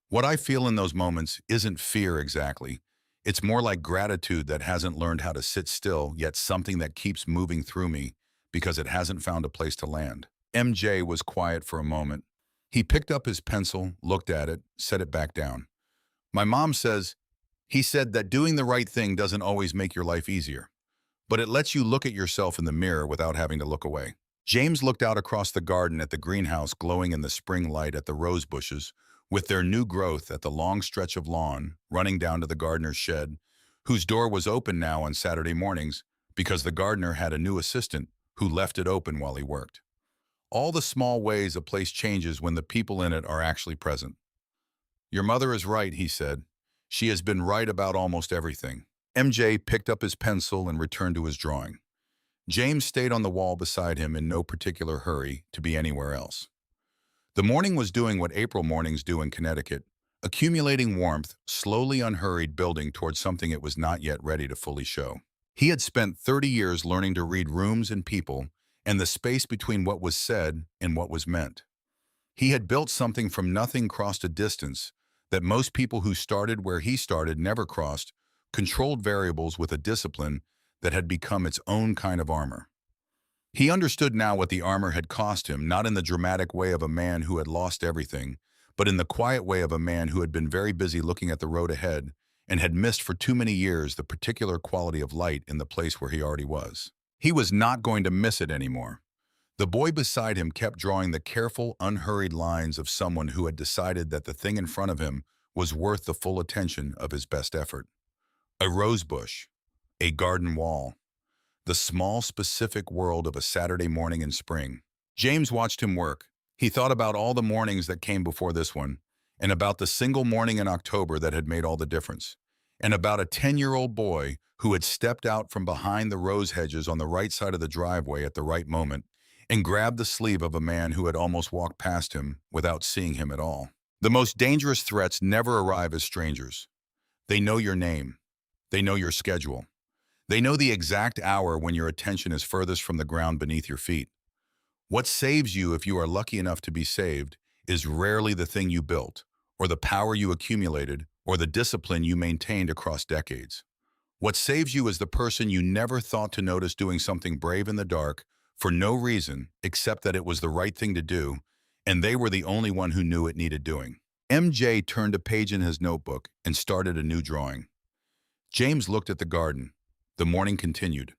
What I feel in those moments isn't fear exactly. It's more like gratitude that hasn't learned how to sit still, yet something that keeps moving through me because it hasn't found a place to land." MJ was quiet for a moment. He picked up his pencil, looked at it, set it back down. "My mom says," he said, "that doing the right thing doesn't always make your life easier, but it lets you look at yourself in the mirror without having to look away." James looked out across the garden at the greenhouse glowing in the spring light, at the rose bushes, with their new growth, at the long stretch of lawn running down to the gardener's shed, whose door was open now on Saturday mornings because the gardener had a new assistant who left it open while he worked. All the small ways a place changes when the people in it are actually present. "Your mother is right," he said. "She has been right about almost everything." MJ picked up his pencil and returned to his drawing. James stayed on the wall beside him in no particular hurry to be anywhere else. The morning was doing what April mornings do in Connecticut, accumulating warmth, slowly unhurried, building towards something it was not yet ready to fully show. He had spent 30 years learning to read rooms and people, and the space between what was said and what was meant. He had built something from nothing, crossed a distance that most people who started where he started never crossed, controlled variables with a discipline that had become its own kind of armor. He understood now what the armor had cost him, not in the dramatic way of a man who had lost everything, but in the quiet way of a man who had been very busy looking at the road ahead and had missed for too many years the particular quality of light in the place where he already was. He was not going to miss it anymore. The boy beside him kept drawing the careful, unhurried lines of someone who had decided that the thing in front of him was worth the full attention of his best effort. A rose bush, a garden wall, the small, specific world of a Saturday morning in spring. James watched him work. He thought about all the mornings that came before this one, and about the single morning in October that had made all the difference, and about a 10-year-old boy who had stepped out from behind the rose hedges on the right side of the driveway at the right moment and grabbed the sleeve of a man who had almost walked past him without seeing him at all. The most dangerous threats never arrive as strangers. They know your name. They know your schedule. They know the exact hour when your attention is furthest from the ground beneath your feet. What saves you, if you are lucky enough to be saved, is rarely the thing you built, or the power you accumulated, or the discipline you maintained across decades. What saves you is the person you never thought to notice doing something brave in the dark for no reason except that it was the right thing to do, and they were the only one who knew it needed doing. MJ turned a page in his notebook and started a new drawing. James looked at the garden. The morning continued.